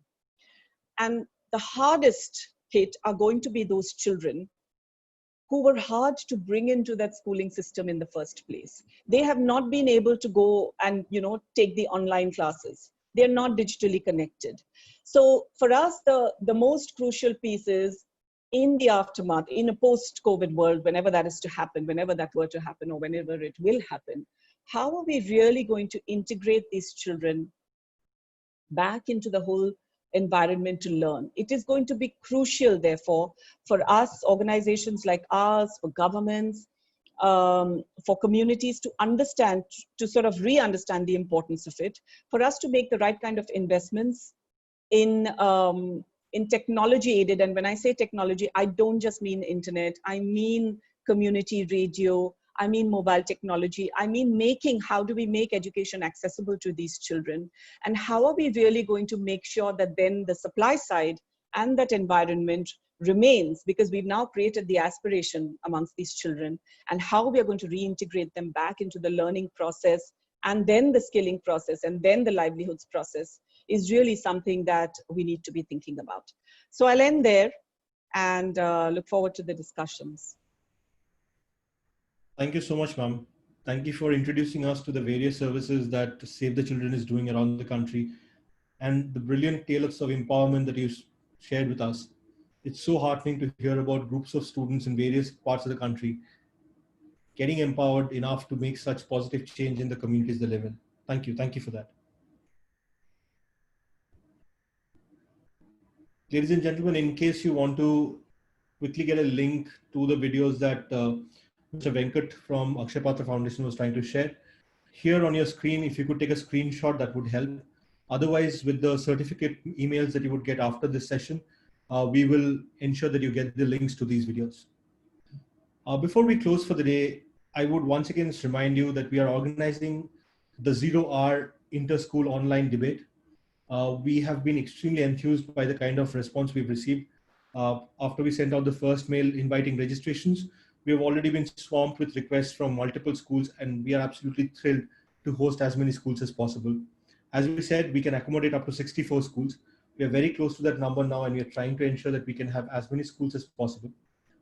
And the hardest hit are going to be those children who were hard to bring into that schooling system in the first place. They have not been able to go and take the online classes. They're not digitally connected. So for us, the most crucial piece is, in the aftermath, in a post-COVID world, whenever that is to happen, whenever that were to happen, or whenever it will happen, how are we really going to integrate these children back into the whole environment to learn? It is going to be crucial, therefore, for us, organizations like ours, for governments, for communities to understand, to sort of re-understand the importance of it, for us to make the right kind of investments in technology aided. And when I say technology, I don't just mean internet, I mean community radio, I mean mobile technology, I mean how do we make education accessible to these children? And how are we really going to make sure that then the supply side and that environment remains, because we've now created the aspiration amongst these children, and how we are going to reintegrate them back into the learning process, and then the skilling process, and then the livelihoods process, is really something that we need to be thinking about. So I'll end there and look forward to the discussions. Thank you so much, ma'am. Thank you for introducing us to the various services that Save the Children is doing around the country, and the brilliant tales of empowerment that you shared with us. It's so heartening to hear about groups of students in various parts of the country getting empowered enough to make such positive change in the communities they live in. Thank you. Thank you for that. Ladies and gentlemen, in case you want to quickly get a link to the videos that Mr. Venkat from Akshaya Patra Foundation was trying to share, here on your screen, if you could take a screenshot, that would help. Otherwise, with the certificate emails that you would get after this session, we will ensure that you get the links to these videos. Before we close for the day, I would once again remind you that we are organizing the 0-hour inter-school online debate. We have been extremely enthused by the kind of response we've received. After we sent out the first mail inviting registrations, we have already been swamped with requests from multiple schools, and we are absolutely thrilled to host as many schools as possible. As we said, we can accommodate up to 64 schools. We are very close to that number now, and we are trying to ensure that we can have as many schools as possible.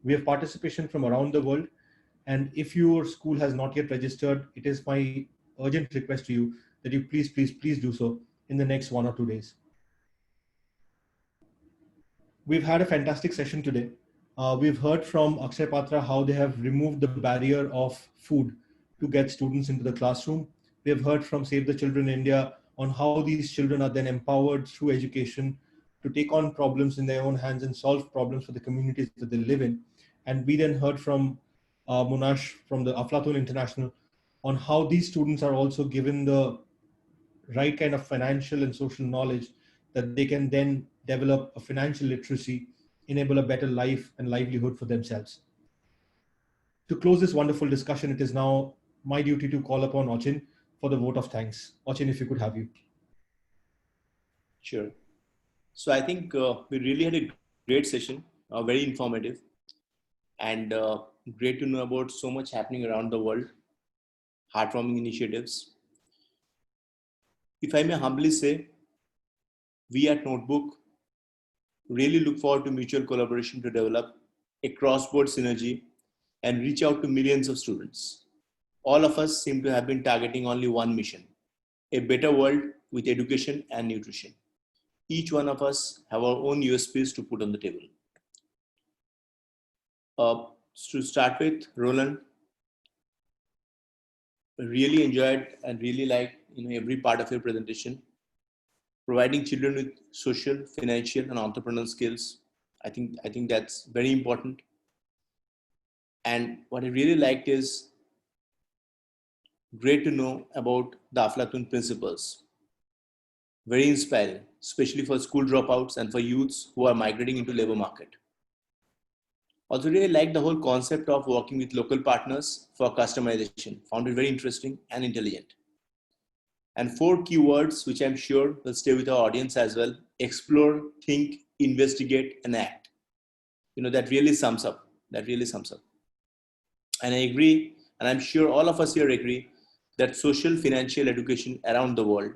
We have participation from around the world, and if your school has not yet registered, it is my urgent request to you that you please do so in the next 1 or 2 days. We've had a fantastic session today. We've heard from Akshaya Patra how they have removed the barrier of food to get students into the classroom. We have heard from Save the Children India on how these children are then empowered through education to take on problems in their own hands and solve problems for the communities that they live in. And we then heard from Monasch from the Aflatoun International on how these students are also given the right kind of financial and social knowledge that they can then develop a financial literacy, enable a better life and livelihood for themselves. To close this wonderful discussion, it is now my duty to call upon Achin for the vote of thanks. Achin, if you could have you. Sure. So I think we really had a great session, very informative, and great to know about so much happening around the world, heartwarming initiatives. If I may humbly say, we at Notebook really look forward to mutual collaboration to develop a cross-board synergy and reach out to millions of students. All of us seem to have been targeting only one mission: a better world with education and nutrition. Each one of us have our own USPs to put on the table. To start with, Roeland, really enjoyed and really liked every part of your presentation. Providing children with social, financial, and entrepreneurial skills I think that's very important. And what I really liked is great to know about the Aflatoun principles. Very inspiring, especially for school dropouts and for youths who are migrating into labor market. Also really like the whole concept of working with local partners for customization. Found it very interesting and intelligent. And 4 keywords, which I'm sure will stay with our audience as well: explore, think, investigate, and act. That really sums up. And I agree, and I'm sure all of us here agree, that social financial education around the world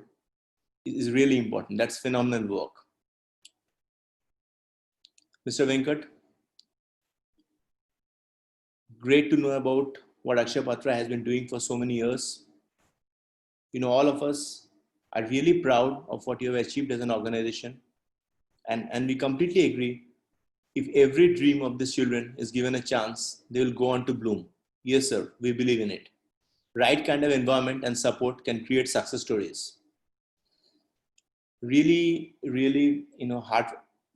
is really important. That's phenomenal work. Mr. Venkat, great to know about what Akshaya Patra has been doing for so many years. All of us are really proud of what you have achieved as an organization. And we completely agree. If every dream of these children is given a chance, they will go on to bloom. Yes, sir, we believe in it. Right kind of environment and support can create success stories. Really, really,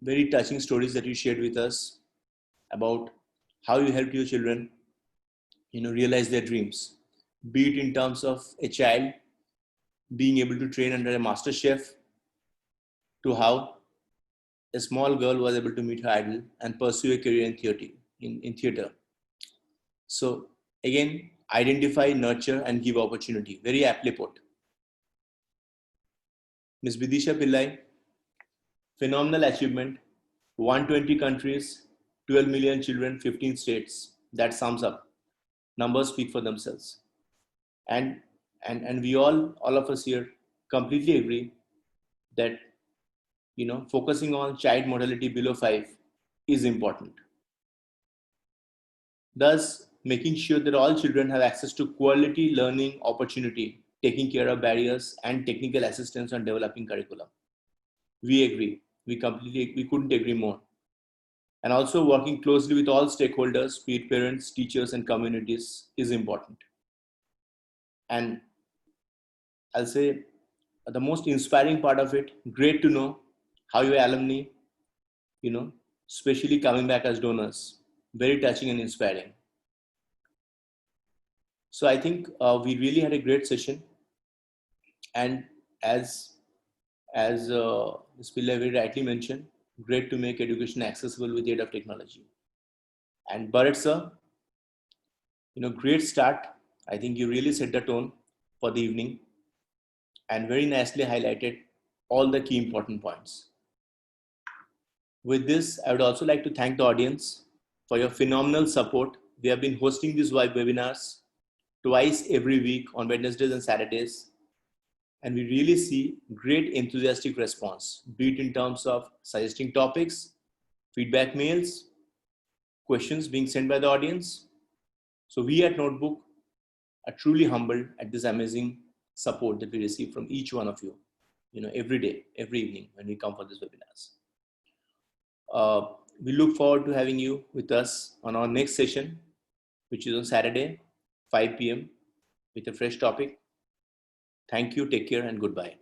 very touching stories that you shared with us about how you helped your children, realize their dreams. Be it in terms of a child being able to train under a master chef, to how a small girl was able to meet her idol and pursue a career in theater. So again, identify, nurture, and give opportunity. Very aptly put. Ms. Bidisha Pillai, phenomenal achievement. 120 countries, 12 million children, 15 states. That sums up. Numbers speak for themselves. And we all of us here completely agree that focusing on child mortality below 5 is important. Thus, making sure that all children have access to quality learning opportunity, taking care of barriers, and technical assistance on developing curriculum. We agree. We couldn't agree more. And also working closely with all stakeholders, be it parents, teachers, and communities, is important. And I'll say the most inspiring part of it, great to know how your alumni, especially coming back as donors, very touching and inspiring. So I think we really had a great session. And as Ms. Pillai very rightly mentioned, great to make education accessible with the aid of technology. And Burrett sir, great start. I think you really set the tone for the evening and very nicely highlighted all the key important points. With this, I would also like to thank the audience for your phenomenal support. We have been hosting these live webinars twice every week on Wednesdays and Saturdays. And we really see great enthusiastic response, be it in terms of suggesting topics, feedback mails, questions being sent by the audience. So we at Notebook are truly humbled at this amazing support that we receive from each one of you, every day, every evening when we come for these webinars. We look forward to having you with us on our next session, which is on Saturday, 5 p.m. with a fresh topic. Thank you, take care, and goodbye.